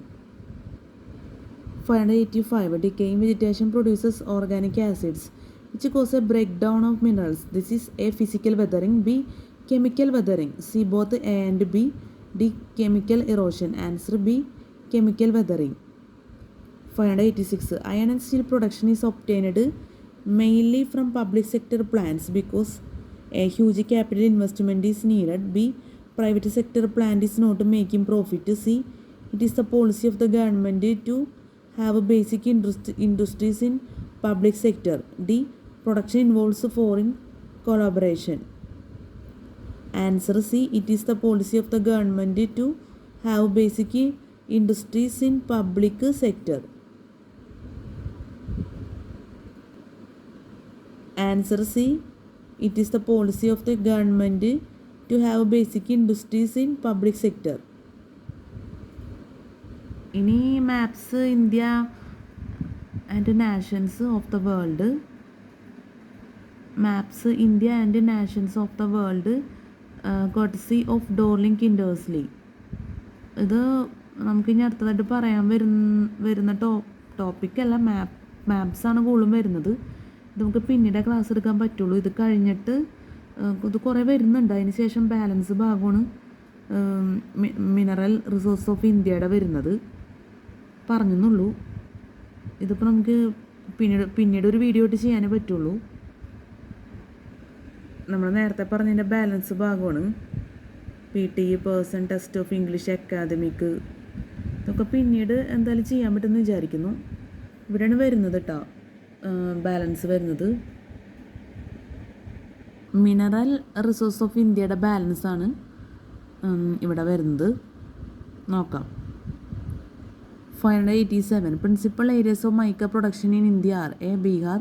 585. Decaying vegetation produces organic acids, which cause a breakdown of minerals. This is A. Physical weathering. B. Chemical weathering. C. Both A and B. D. Chemical erosion. Answer B. Chemical weathering. 586. Iron and steel production is obtained mainly from public sector plants because A. Huge capital investment is needed. B. Private sector plant is not making profit. C. It is the policy of the government to have basic industries in public sector. D. Production involves foreign collaboration. Answer C. It is the policy of the government to have basic industries in public sector. Answer C. It is the policy of the government to have basic industries in public sector. ഇനി maps India and nations of the world. Maps India and nations of the world courtesy of Dorling Kindersley. ഇത് നമുക്കിനി അടുത്തതായിട്ട് പറയാൻ വരുന്ന ടോപ്പിക്കല്ല, മാപ്സാണ് കൂടുതലും വരുന്നത്. ഇത് നമുക്ക് പിന്നീട് ക്ലാസ് എടുക്കാൻ പറ്റുള്ളൂ. ഇത് കഴിഞ്ഞിട്ട് ഇത് കുറേ വരുന്നുണ്ട്. അതിന് ശേഷം ബാലൻസ് ഭാഗമാണ് മിനറൽ റിസോഴ്സ് ഓഫ് ഇന്ത്യയുടെ വരുന്നത്. പറഞ്ഞെന്നുള്ളൂ. ഇതിപ്പോൾ നമുക്ക് പിന്നീട് ഒരു വീഡിയോ ആയിട്ട് ചെയ്യാനേ പറ്റുള്ളൂ. നമ്മൾ നേരത്തെ പറഞ്ഞതിൻ്റെ ബാലൻസ് ഭാഗമാണ് PT, person, test of English, academic. ഇതൊക്കെ പിന്നീട് എന്തായാലും ചെയ്യാൻ പറ്റുമെന്ന് വിചാരിക്കുന്നു. ഇവിടെയാണ് വരുന്നത് കേട്ടോ ബാലൻസ് വരുന്നത്. മിനറൽ റിസോഴ്സ് ഓഫ് ഇന്ത്യയുടെ ബാലൻസാണ് ഇവിടെ വരുന്നത്. നോക്കാം. 587. Principal areas of mica production in India are A. Bihar,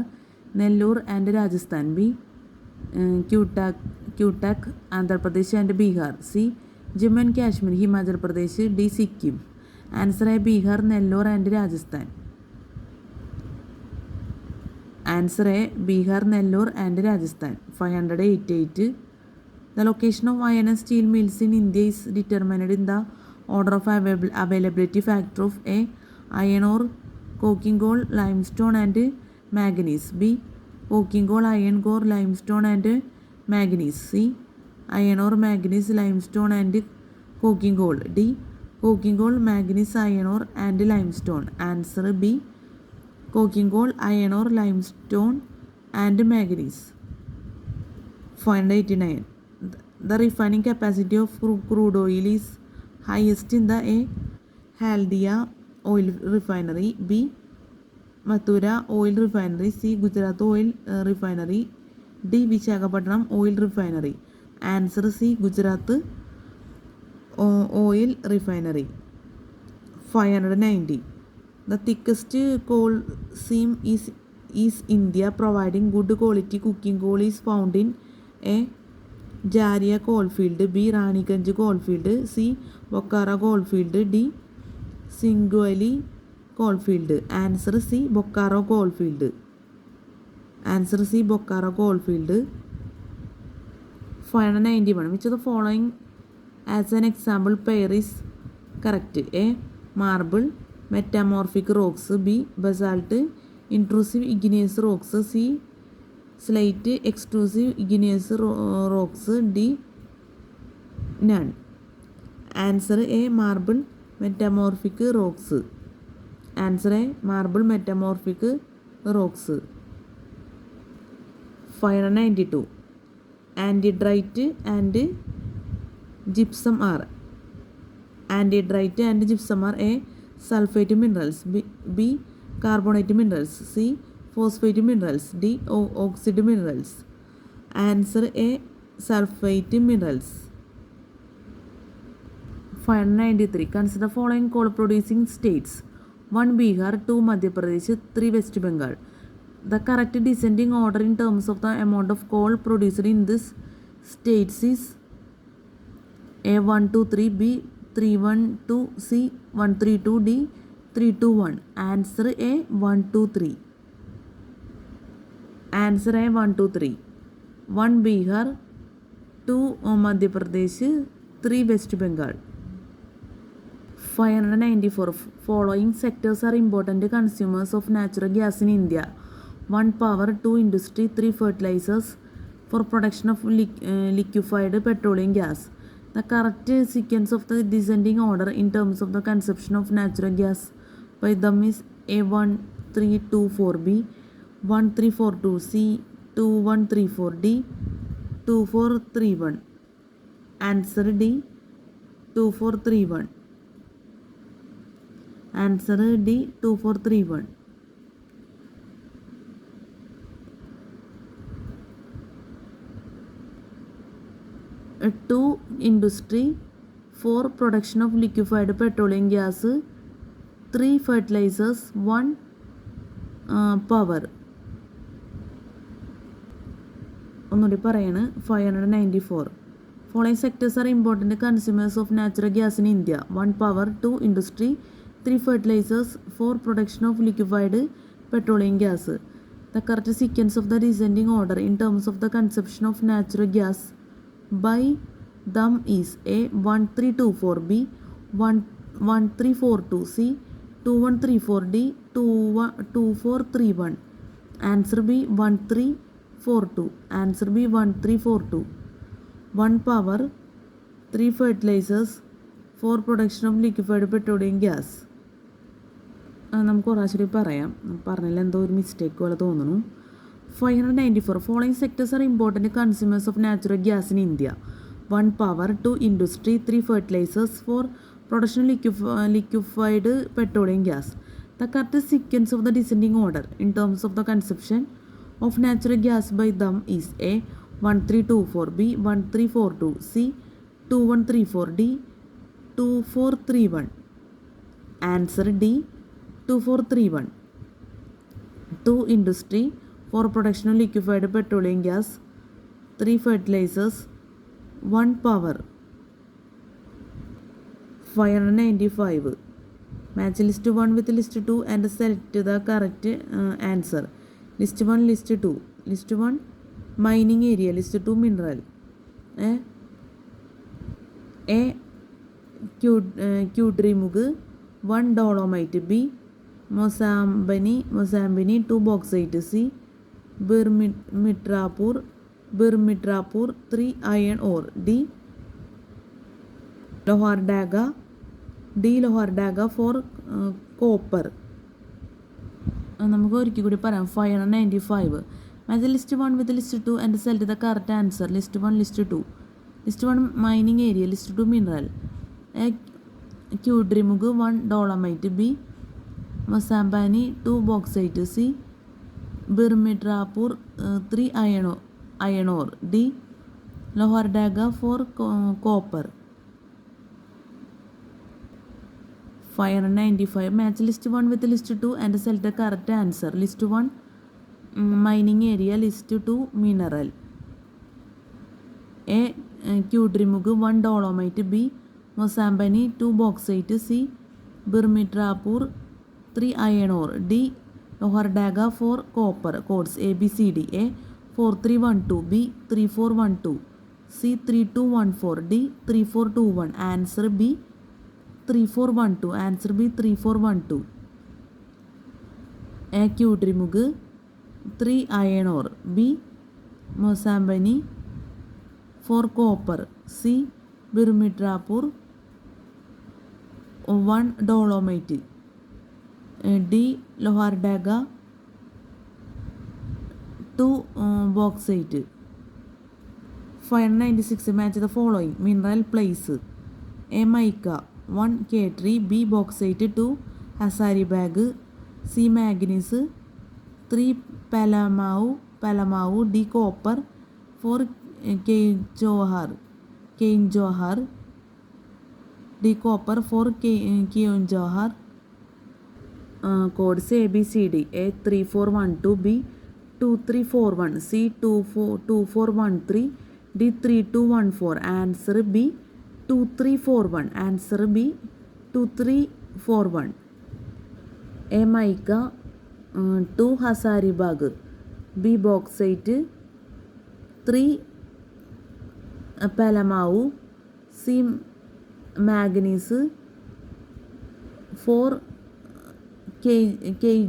Nellore and Rajasthan. B. Cuttack, Andhra Pradesh and Bihar. C. Jammu and Kashmir, Himachal Pradesh. D. Sikkim. Answer A. Bihar, Nellore and Rajasthan. Answer A. Bihar, Nellore and Rajasthan. 588. The location of iron and steel mills in India is determined in the order of availability factor of A. Iron ore, coking coal, limestone and manganese. B. Coking coal, iron ore, limestone and manganese. C. Iron ore, manganese, limestone and coking coal. D. Coking coal, manganese, iron ore and limestone. Answer B. Coking coal, iron ore, limestone and manganese. 589. The refining capacity of crude oil is highest in the A. Haldia oil refinery. B. Mathura oil refinery. C. Gujarat oil refinery. D. Visakhapatnam oil refinery. Answer C. Gujarat oil refinery. 590. The thickest coal seam is India, providing good quality cooking coal is found in A. Jaria coalfield. B. Raniganj coalfield. C. Bokara coalfield. D. Singueli coalfield. Answer C. Bokaro coalfield. Answer C. Bokaro coalfield. 591. Which of the following as an example pair is correct? A. Marble, metamorphic rocks. B. Basalt, intrusive igneous rocks. C. Slate, extrusive igneous rocks. D. None. Answer A. Marble, metamorphic rocks. Answer A. Marble, metamorphic rocks. 592. Anhydrite and gypsum are. Anhydrite and gypsum are A. Sulfate minerals. B. Carbonate minerals. C. Phosphate minerals. D. Oxide minerals. Answer A. Sulfate minerals. 593. Consider the following coal producing states: 1. Bihar, 2. Madhya Pradesh, 3. West Bengal. The correct descending order in terms of the amount of coal produced in this states is A. 1, 2, 3. B. 3, 1, 2. C. 1, 3, 2. D. 3, 2, 1. Answer A. 1, 2, 3. Answer A. 1, 2, 3. 1. Bihar, 2. Madhya Pradesh, 3. West Bengal. 594. Following sectors are important consumers of natural gas in India. 1. Power. 2. Industry. 3. Fertilizers for production of liquefied petroleum gas. The correct sequence of the descending order in terms of the consumption of natural gas by them is A1324B, 1342C, 2134D, 2431. Answer D, 2431. Answer D, 2431. 2. Industry. 4. Production of liquefied petroleum gas. 3. Fertilizers. 1. Power. ഒന്നുകൂടി പറയാണ് 594. Following sectors are important consumers of natural gas in India. 1. Power. 2. Industry. 3. Fertilizers. 4. Production of liquefied petroleum gas. The correct sequence of the descending order in terms of the consumption of natural gas by them is A. 1324B, 1342C, 2134D, 2431. Answer B, 1342. Answer B, 1342. 1. Power. 3. Fertilizers. 4. Production of liquefied petroleum gas. നമുക്ക് ഒരാശരി പറയാം. പറഞ്ഞതിൽ എന്തോ ഒരു mistake പോലെ തോന്നുന്നു. 594. Following sectors are important consumers of natural gas in India. 1. Power. 2. Industry. 3. Fertilizers. 4. Production liquefied petroleum gas. The correct sequence of the descending order in terms of the consumption of natural gas by them is A. 1324B, 1342C, 2134D, 2431. Answer D, 2431. 2. Industry. 4. Production of liquefied petroleum gas. 3. Fertilizers. 1. Power. 595. Match list 1 with list 2 and select the correct answer. List 1, list 2. List 1 mining area, list 2 mineral. A. Qutrimug. 1. Dolomite. B. Mosambani 2. Bauxite. C. Birmitrapur 3. Iron ore. D. Lohardaga 4. Copper. നമുക്ക് ഒരിക്കൽ കൂടി പറയാം. 595. Match list 1 with list 2 and select the correct answer. List 1, list 2. List 1 mining area, list 2 mineral. A. Qutrimug. 1. Dolomite. B. Mosambani 2. Bauxite. C. Birmitrapur 3. Iron ore. D. Lohardaga 4. Copper. 595. Match list 1 with list 2 and select the correct answer. List 1 mining area, list 2 mineral. A. Qutrimug. 1. Dolomite. B. Mosambani 2. Bauxite. C. Birmitrapur 3. Iron ore. D. Lohardaga 4. Copper. Codes A, B, C, D. A. 4312. B. 3412. C. 3214. D. 3421. Answer B. 3412. Answer B. 3412. A. Qutrimug. 3. Iron ore. B. Mosambani 4. Copper. C. Birmitrapur 1. Dolomite. D. Lohardaga 2. Bauxite. 596. Match the following mineral place. A. Mica. 1. K3. B. Bauxite. 2. Hazaribagh. C. Manganese. 3. Palamau. D. Copper. 4. Kein Johar. D. Copper. 4. Kein Johar. Codes A, B, C, D. A. 3412. B. 2341. C. 2413. D. 3214. Answer B. 2341. Answer B. 2341. A. Mica. 2. Hazaribagh. B. Bauxite. 3. Palamau. C. Manganese. 4 Kein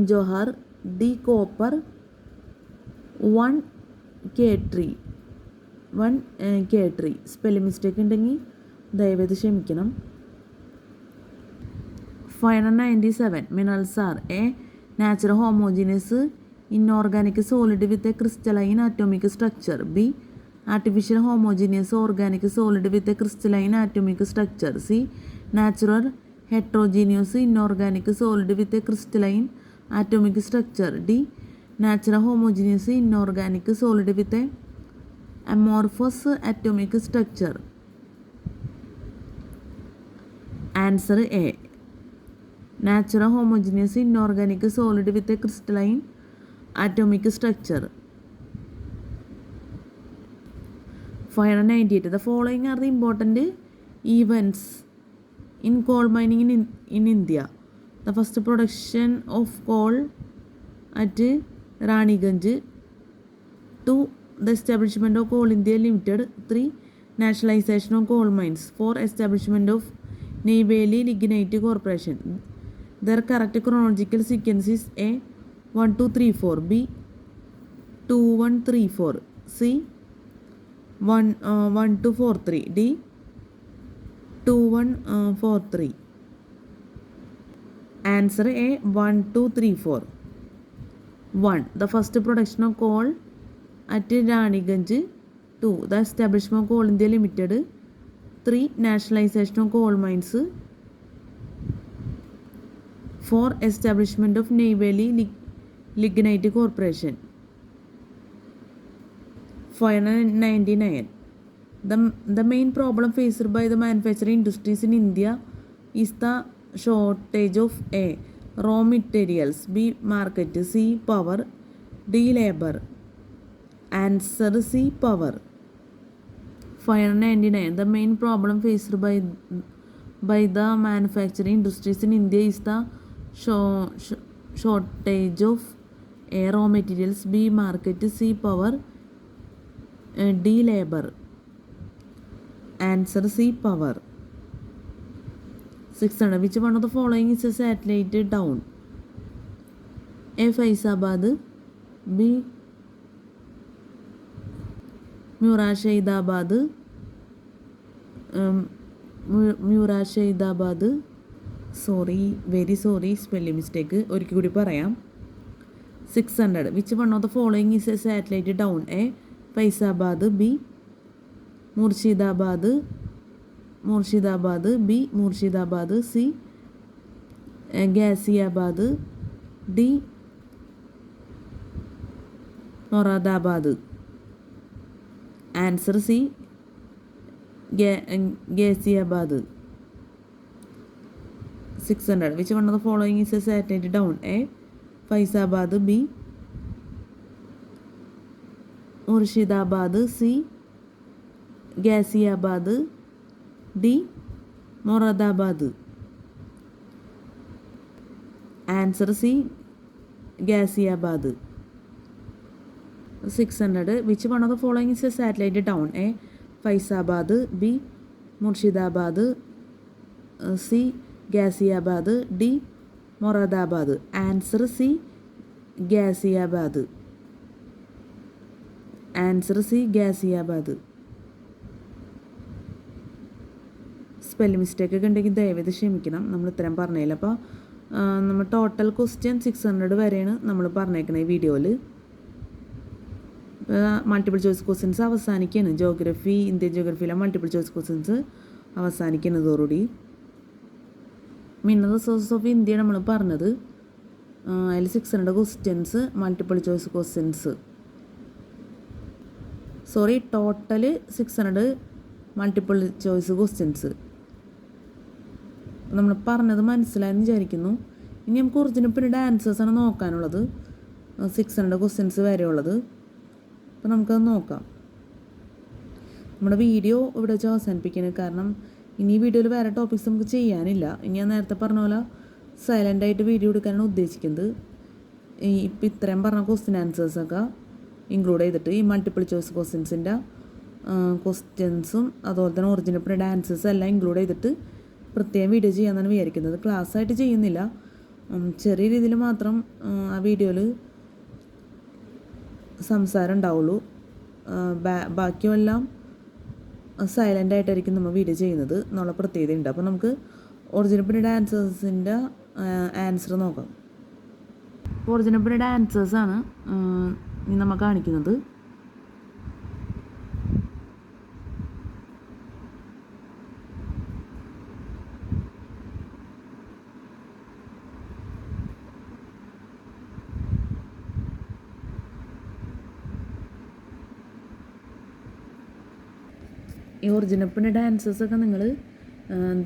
Johar, D copper, 1 K tree. Spelling mistake ഉണ്ടെങ്കിൽ ദയവേത് ക്ഷമിക്കണം. 597 minerals are a natural homogeneous inorganic solid with a crystalline atomic structure. B artificial homogeneous organic solid with a crystalline atomic structure. C natural heterogeneous inorganic solid with a crystalline atomic structure. D natural homogeneous inorganic solid with a amorphous atomic structure. Answer A natural homogeneous inorganic solid with a crystalline atomic structure. 598 the following are the important events in coal mining in India. The first production of coal at Raniganj. 2 the establishment of Coal India Limited. 3 nationalization of coal mines. 4 establishment of Neyveli Lignite Corporation. Their correct chronological sequence is A 1 2 3 4, B 2 1 3 4, C 1 2 4 3, D 2 1 4 3. Answer A 1 2 3 4. 1 the first production of coal at Raniganj. 2 the establishment of Coal India Limited. 3 nationalization of coal mines. 4 establishment of Neyveli Lignite Corporation. 599 the main problem faced by the manufacturing industries in India is the shortage of A raw materials, B market, C power, D labor. Answer C power. 599 the main problem faced by the manufacturing industries in India is the shortage of A raw materials, B market, C power, D labor. Answer C power. 600 which one of the following is a satellite town? A Faizabad, B Murashidabad, very sorry spelling mistake. ഒരിക്കൽ കൂടി പറയാം. 600 which one of the following is a satellite town? A Faizabad, B Murshidabad, B Murshidabad, C Ghaziabad, D Moradabad. Answer C Ghaziabad. 600 which one of the following is a satellite town? A Faizabad, B Murshidabad, C Ghaziabad, D Moradabad. Answer C Ghaziabad. 600 which one of the following is a satellite town? A Faizabad, B Murshidabad, C Ghaziabad, D Moradabad. Answer C Ghaziabad. Answer C Ghaziabad. Spelling mistake ഒക്കെ ഉണ്ടെങ്കിൽ ദയവേത് ക്ഷമിക്കണം. നമ്മൾ ഇത്രയും പറഞ്ഞില്ല. അപ്പോൾ നമ്മൾ total question 600 വരെയാണ് നമ്മൾ പറഞ്ഞേക്കുന്നത് ഈ വീഡിയോയിൽ. മൾട്ടിപ്പിൾ ചോയ്സ് ക്വസ്റ്റ്യൻസ് അവസാനിക്കുകയാണ്. ജോഗ്രഫി, ഇന്ത്യൻ ജോഗ്രഫിയിലെ മൾട്ടിപ്പിൾ ചോയ്സ് ക്വസ്റ്റ്യൻസ് അവസാനിക്കുന്നതോടുകൂടി മിനറൽ റിസോഴ്സസ് ഓഫ് ഇന്ത്യ നമ്മൾ പറഞ്ഞത്. അതിൽ 600 questions multiple choice questions, total 600 multiple choice questions നമ്മൾ പറഞ്ഞത് മനസ്സിലായെന്ന് വിചാരിക്കുന്നു. ഇനി നമുക്ക് ഒറിജിനൽ പിന്നീട് ആൻസേഴ്സാണ് നോക്കാനുള്ളത്, 600 ക്വസ്റ്റ്യൻസ് വരെയുള്ളത്. അപ്പോൾ നമുക്കത് നോക്കാം. നമ്മുടെ വീഡിയോ ഇവിടെ വെച്ച് അവസാനിപ്പിക്കുന്നത്, കാരണം ഇനി ഈ വീഡിയോയിൽ വേറെ ടോപ്പിക്സ് നമുക്ക് ചെയ്യാനില്ല. ഇനി ഞാൻ നേരത്തെ പറഞ്ഞ പോലെ സൈലൻ്റായിട്ട് വീഡിയോ എടുക്കാനാണ് ഉദ്ദേശിക്കുന്നത്. ഇപ്പം ഇത്രയും പറഞ്ഞ ക്വസ്റ്റ്യൻ ആൻസേഴ്സൊക്കെ ഇൻക്ലൂഡ് ചെയ്തിട്ട് ഈ മൾട്ടിപ്പിൾ ചോയ്സ് ക്വസ്റ്റ്യൻസിൻ്റെ ക്വസ്റ്റ്യൻസും അതുപോലെ തന്നെ ഒറിജിനൽ പ്രിൻ്റ് ആൻസേഴ്സും എല്ലാം ഇൻക്ലൂഡ് ചെയ്തിട്ട് പ്രത്യേകം വീഡിയോ ചെയ്യാമെന്നാണ് വിചാരിക്കുന്നത്. ക്ലാസ്സായിട്ട് ചെയ്യുന്നില്ല, ചെറിയ രീതിയിൽ മാത്രം ആ വീഡിയോയിൽ സംസാരം ഉണ്ടാവുള്ളൂ. ബാക്കിയെല്ലാം സൈലൻ്റ് ആയിട്ടായിരിക്കും നമ്മൾ വീഡിയോ ചെയ്യുന്നത് എന്നുള്ള പ്രത്യേകതയുണ്ട്. അപ്പോൾ നമുക്ക് ഒറിജിനൽ പീരീഡ് ആൻസേഴ്സിൻ്റെ ആൻസർ നോക്കാം. ഒറിജിനൽ പീരീഡ് ആൻസേഴ്സാണ് ഇനി നമ്മൾ കാണിക്കുന്നത്. ഈ ഒറിജിനൽ പീരീഡ് ആൻസേഴ്സൊക്കെ നിങ്ങൾ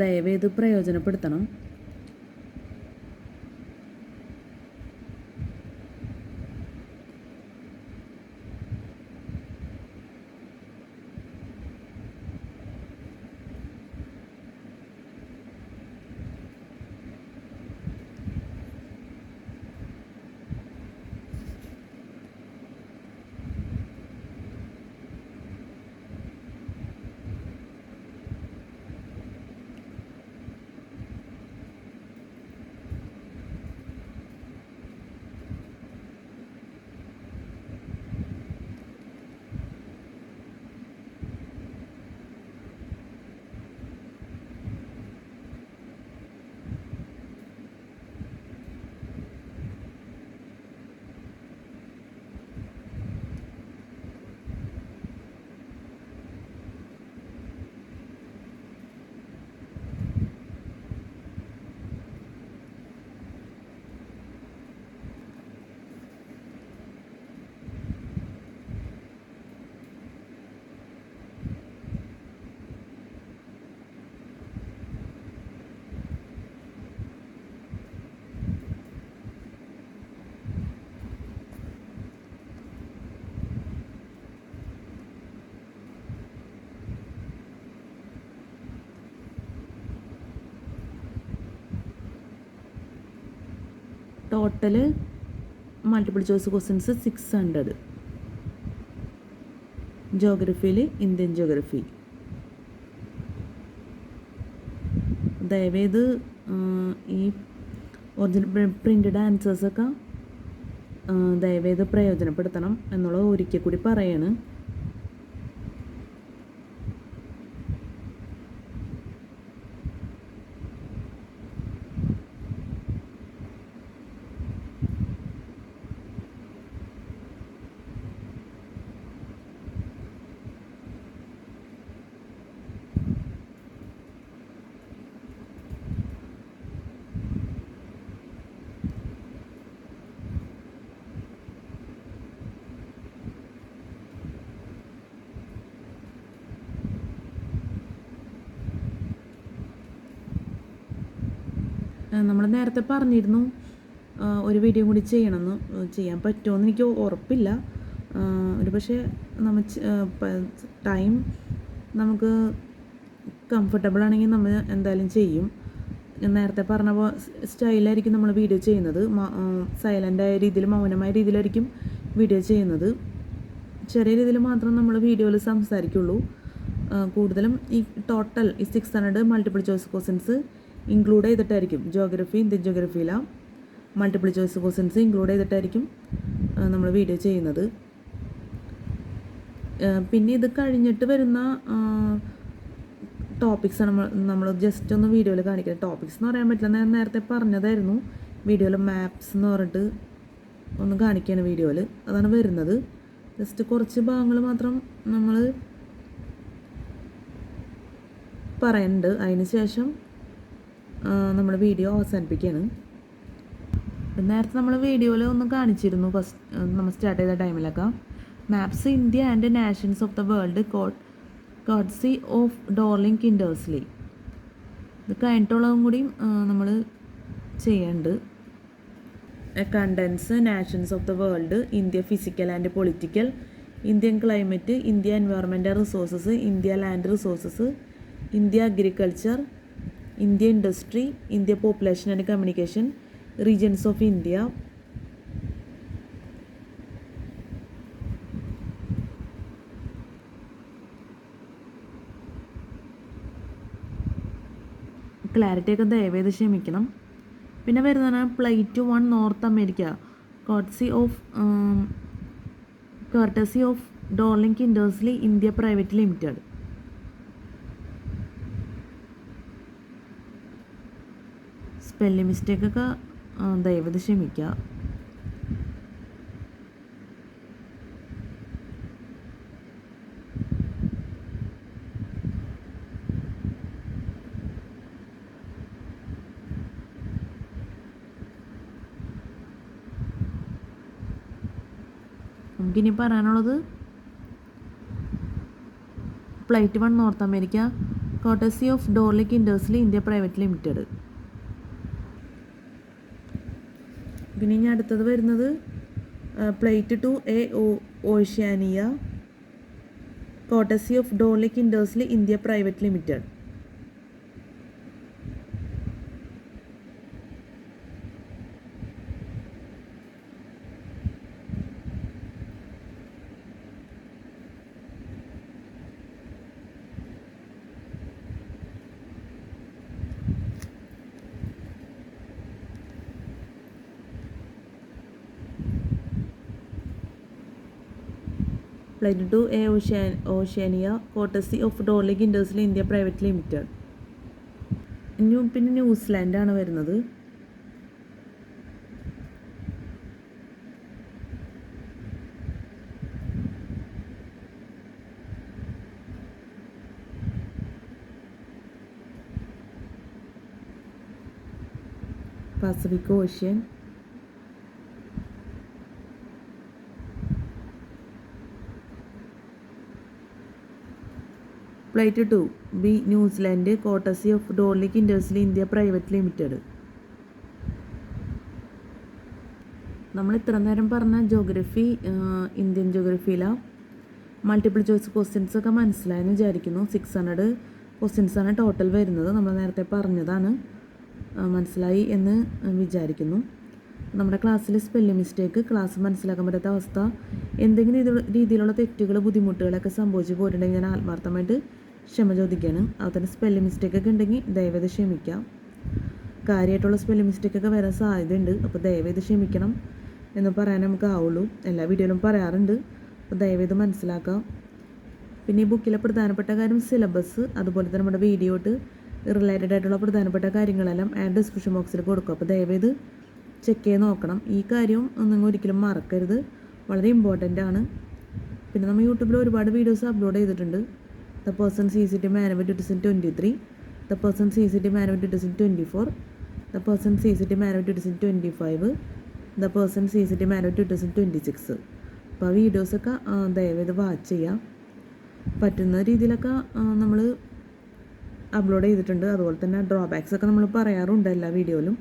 ദയവേത് പ്രയോജനപ്പെടുത്തണം. Total multiple choice questions 600. ജോഗ്രഫിയിൽ ഇന്ത്യൻ ജോഗ്രഫി. ദയവേത് ഈ ഒറിജിനൽ പ്രിൻറ്റഡ് ആൻസേഴ്സൊക്കെ ദയവേത് പ്രയോജനപ്പെടുത്തണം എന്നുള്ളത് ഒരിക്കൽ കൂടി പറയാണ്. നമ്മൾ നേരത്തെ പറഞ്ഞിരുന്നു ഒരു വീഡിയോ കൂടി ചെയ്യണമെന്ന്. ചെയ്യാൻ പറ്റുമോയെന്ന് എനിക്ക് ഉറപ്പില്ല. ഒരു പക്ഷേ ടൈം നമുക്ക് കംഫർട്ടബിൾ ആണെങ്കിൽ നമ്മൾ എന്തായാലും ചെയ്യും. നേരത്തെ പറഞ്ഞ സ്റ്റൈലായിരിക്കും നമ്മൾ വീഡിയോ ചെയ്യുന്നത്. സൈലൻ്റായ രീതിയിൽ, മൗനമായ രീതിയിലായിരിക്കും വീഡിയോ ചെയ്യുന്നത്. ചെറിയ രീതിയിൽ മാത്രം നമ്മൾ വീഡിയോയിൽ സംസാരിക്കുള്ളൂ. കൂടുതലും ഈ ടോട്ടൽ ഈ 600 മൾട്ടിപ്പിൾ ചോയ്സ് ക്വസ്റ്റ്യൻസ് ഇൻക്ലൂഡ് ചെയ്തിട്ടായിരിക്കും. ജോഗ്രഫി, ഇന്ത്യൻ ജോഗ്രഫിയിലാണ് മൾട്ടിപ്പിൾ ചോയ്സ് ക്വസ്റ്റ്യൻസ് ഇൻക്ലൂഡ് ചെയ്തിട്ടായിരിക്കും നമ്മൾ വീഡിയോ ചെയ്യുന്നത്. പിന്നെ ഇത് കഴിഞ്ഞിട്ട് വരുന്ന ടോപ്പിക്സാണ് നമ്മൾ ജസ്റ്റ് ഒന്ന് വീഡിയോയിൽ കാണിക്കുന്നത്. ടോപ്പിക്സ് എന്ന് പറയാൻ പറ്റില്ല, ഞാൻ നേരത്തെ പറഞ്ഞതായിരുന്നു. വീഡിയോയിൽ മാപ്സ് എന്ന് പറഞ്ഞിട്ട് ഒന്ന് കാണിക്കുകയാണ് വീഡിയോയിൽ. അതാണ് വരുന്നത്. ജസ്റ്റ് കുറച്ച് ഭാഗങ്ങൾ മാത്രം നമ്മൾ പറയുന്നുണ്ട്. അതിന് ശേഷം നമ്മൾ വീഡിയോ അവസാനിപ്പിക്കുകയാണ്. നേരത്തെ നമ്മൾ വീഡിയോയിൽ ഒന്ന് കാണിച്ചിരുന്നു. ഫസ്റ്റ് നമ്മൾ സ്റ്റാർട്ട് ചെയ്ത ടൈമിലൊക്കെ maps India and nations of the world courtesy of Dorling Kindersley. ഇത് കഴിഞ്ഞിട്ടുള്ളതും കൂടി നമ്മൾ ചെയ്യുന്നുണ്ട്. Contents, nations of the world, India physical and political, Indian climate, India environmental resources, India land resources, India agriculture, India industry, India population and communication, regions of India, ക്ലാരിറ്റിയൊക്കെ ദയവേത് ക്ഷമിക്കണം. പിന്നെ വരുന്നതാണ് Flight 1 north America, courtesy of Dorlink Industries India Private Limited. Spelling മിസ്റ്റേക്കൊക്കെ ദയവേത് ക്ഷമിക്കുക. നമുക്കിനി പറയാനുള്ളത് Flight 1 north America, courtesy of Dorlink Industries India Private Limited. പിന്നെ ഇനി അടുത്തത് വരുന്നത് Flight 2A Oceania, courtesy of Dorlink Industries India Private Limited. Flight 2A Oceania, courtesy of Dorlink Industries India Private Limited. പിന്നെ ന്യൂസിലാൻഡാണ് വരുന്നത്. Pacific ocean. Flight 2B New Zealand, courtesy of Dorlink Industries India Private Limited. നമ്മൾ ഇത്ര നേരം പറഞ്ഞ geography Indian ജോഗ്രഫിയിലാണ്. Multiple choice questions ഒക്കെ മനസ്സിലായെന്ന് വിചാരിക്കുന്നു. 600 ക്വസ്റ്റ്യൻസാണ് ടോട്ടൽ വരുന്നത്. നമ്മൾ നേരത്തെ പറഞ്ഞതാണ്, മനസ്സിലായി എന്ന് വിചാരിക്കുന്നു. നമ്മുടെ ക്ലാസ്സിൽ സ്പെല്ലിംഗ് മിസ്റ്റേക്ക്, ക്ലാസ് മനസ്സിലാക്കാൻ പറ്റാത്ത അവസ്ഥ, എന്തെങ്കിലും രീതിയിലുള്ള തെറ്റുകൾ, ബുദ്ധിമുട്ടുകളൊക്കെ സംഭവിച്ചു പോയിട്ടുണ്ടെങ്കിൽ ഞാൻ ആത്മാർത്ഥമായിട്ട് ക്ഷമ ചോദിക്കുകയാണ്. അതുപോലെ സ്പെല്ലിംഗ് മിസ്റ്റേക്കൊക്കെ ഉണ്ടെങ്കിൽ ദയവേത് ക്ഷമിക്കാം. കാര്യമായിട്ടുള്ള സ്പെല്ലിംഗ് മിസ്റ്റേക്കൊക്കെ വരാൻ സാധ്യതയുണ്ട്. അപ്പോൾ ദയവേത് ക്ഷമിക്കണം എന്ന് പറയാൻ നമുക്ക് ആവുള്ളൂ. എല്ലാ വീഡിയോയിലും പറയാറുണ്ട്. അപ്പോൾ ദയവേത് മനസ്സിലാക്കാം. പിന്നെ ഈ ബുക്കിലെ പ്രധാനപ്പെട്ട കാര്യം സിലബസ്, അതുപോലെ തന്നെ നമ്മുടെ വീഡിയോട്ട് റിലേറ്റഡ് ആയിട്ടുള്ള പ്രധാനപ്പെട്ട കാര്യങ്ങളെല്ലാം ഡിസ്ക്രിപ്ഷൻ ബോക്സിൽ കൊടുക്കും. അപ്പോൾ ദയവേത് ചെക്ക് ചെയ്ത് നോക്കണം. ഈ കാര്യം നിങ്ങൾ ഒരിക്കലും മറക്കരുത്, വളരെ ഇമ്പോർട്ടൻ്റ് ആണ്. പിന്നെ നമ്മൾ യൂട്യൂബിൽ ഒരുപാട് വീഡിയോസ് അപ്ലോഡ് ചെയ്തിട്ടുണ്ട്. The Person CCT Manual 2023, The Person CCT Manual 2024, The Person CCT Manual 2025, The Person CCT Manual 2026. അപ്പോൾ ആ വീഡിയോസൊക്കെ ദയവേത് വാച്ച് ചെയ്യാം. പറ്റുന്ന രീതിയിലൊക്കെ നമ്മൾ അപ്ലോഡ് ചെയ്തിട്ടുണ്ട്. അതുപോലെ തന്നെ ഡ്രോബാക്സ് ഒക്കെ നമ്മൾ പറയാറുണ്ട് എല്ലാ വീഡിയോയിലും.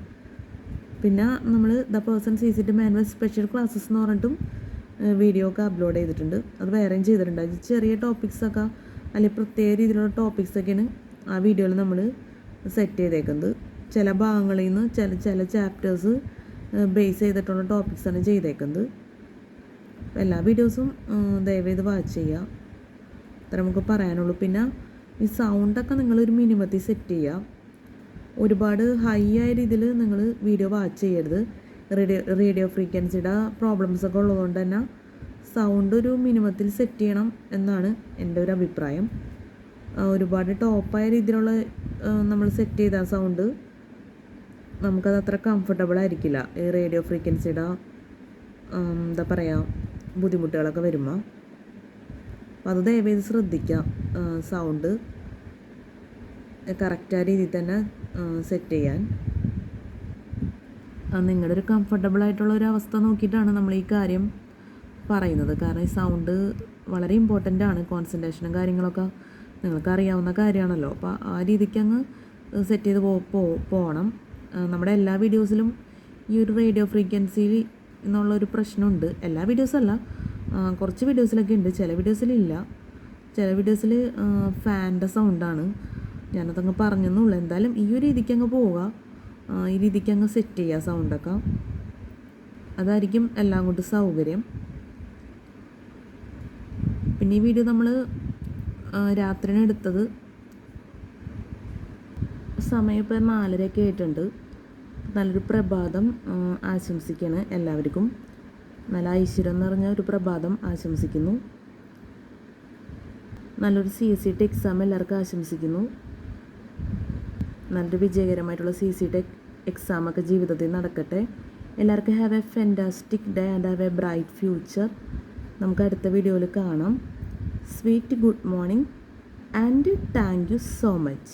പിന്നെ നമ്മൾ The Person CCT Manual special classes എന്ന് പറഞ്ഞിട്ടും വീഡിയോ ഒക്കെ അപ്ലോഡ് ചെയ്തിട്ടുണ്ട്. അത് വേറെയും ചെയ്തിട്ടുണ്ട്. അത് ചെറിയ ടോപ്പിക്സൊക്കെ അല്ലെങ്കിൽ പ്രത്യേക രീതിയിലുള്ള ടോപ്പിക്സൊക്കെയാണ് ആ വീഡിയോയിൽ നമ്മൾ സെറ്റ് ചെയ്തേക്കുന്നത്. ചില ഭാഗങ്ങളിൽ നിന്ന് ചില ചാപ്റ്റേഴ്സ് ബേസ് ചെയ്തിട്ടുള്ള ടോപ്പിക്സാണ് ചെയ്തേക്കുന്നത്. എല്ലാ വീഡിയോസും ദയവേത് വാച്ച് ചെയ്യുക. അത്ര നമുക്ക് പറയാനുള്ളൂ. പിന്നെ ഈ സൗണ്ടൊക്കെ നിങ്ങളൊരു മിനിമത്തിൽ സെറ്റ് ചെയ്യുക. ഒരുപാട് ഹൈ ആയ രീതിയിൽ നിങ്ങൾ വീഡിയോ വാച്ച് ചെയ്യരുത്. റേഡിയോ ഫ്രീക്വൻസിയുടെ പ്രോബ്ലംസൊക്കെ ഉള്ളതുകൊണ്ട് തന്നെ സൗണ്ട് ഒരു മിനിമത്തിൽ സെറ്റ് ചെയ്യണം എന്നാണ് എൻ്റെ ഒരു അഭിപ്രായം. ഒരുപാട് ടോപ്പായ രീതിയിലുള്ള നമ്മൾ സെറ്റ് ചെയ്ത സൗണ്ട് നമുക്കത് അത്ര കംഫർട്ടബിൾ ആയിരിക്കില്ല. ഈ റേഡിയോ ഫ്രീക്വൻസിയുടെ എന്താ പറയുക ബുദ്ധിമുട്ടുകളൊക്കെ വരുമ്പോൾ. അപ്പോൾ അത് ദയവേത് ശ്രദ്ധിക്കുക. സൗണ്ട് കറക്റ്റായ രീതിയിൽ തന്നെ സെറ്റ് ചെയ്യാൻ. നിങ്ങളുടെ ഒരു കംഫർട്ടബിൾ ആയിട്ടുള്ള ഒരു അവസ്ഥ നോക്കിയിട്ടാണ് നമ്മൾ ഈ കാര്യം പറയുന്നത്. കാരണം ഈ സൗണ്ട് വളരെ ഇമ്പോർട്ടൻ്റ് ആണ്. കോൺസെൻട്രേഷനും കാര്യങ്ങളൊക്കെ നിങ്ങൾക്ക് അറിയാവുന്ന കാര്യമാണല്ലോ. അപ്പോൾ ആ രീതിക്ക് അങ്ങ് സെറ്റ് ചെയ്ത് പോകണം. നമ്മുടെ എല്ലാ വീഡിയോസിലും ഈ ഒരു റേഡിയോ ഫ്രീക്വൻസി എന്നുള്ളൊരു പ്രശ്നമുണ്ട്. എല്ലാ വീഡിയോസല്ല, കുറച്ച് വീഡിയോസിലൊക്കെ ഉണ്ട്, ചില വീഡിയോസിലില്ല. ചില വീഡിയോസിൽ ഫാൻ്റെ സൗണ്ടാണ്. ഞാനതങ്ങ് പറഞ്ഞെന്നുള്ളൂ. എന്തായാലും ഈ ഒരു രീതിക്ക് അങ്ങ് പോവുക, ഈ രീതിക്ക് അങ്ങ് സെറ്റ് ചെയ്യുക സൗണ്ടൊക്കെ. അതായിരിക്കും എല്ലാം കൊണ്ട് സൗകര്യം. പിന്നെ ഈ വീഡിയോ നമ്മൾ രാത്രിയാണ് എടുത്തത്. സമയം ഇപ്പോൾ 4:30 ആയിട്ടുണ്ട്. നല്ലൊരു പ്രഭാതം ആശംസിക്കുകയാണ് എല്ലാവർക്കും. നല്ല ഐശ്വര്യം നിറഞ്ഞ ഒരു പ്രഭാതം ആശംസിക്കുന്നു. നല്ലൊരു CSET എക്സാം എല്ലാവർക്കും ആശംസിക്കുന്നു. നല്ലൊരു വിജയകരമായിട്ടുള്ള CSET എക്സാമൊക്കെ ജീവിതത്തിൽ നടക്കട്ടെ. എല്ലാവർക്കും have A fantastic day and have A bright future. നമുക്ക് അടുത്ത വീഡിയോയിൽ കാണാം. Sweet good morning and thank you so much.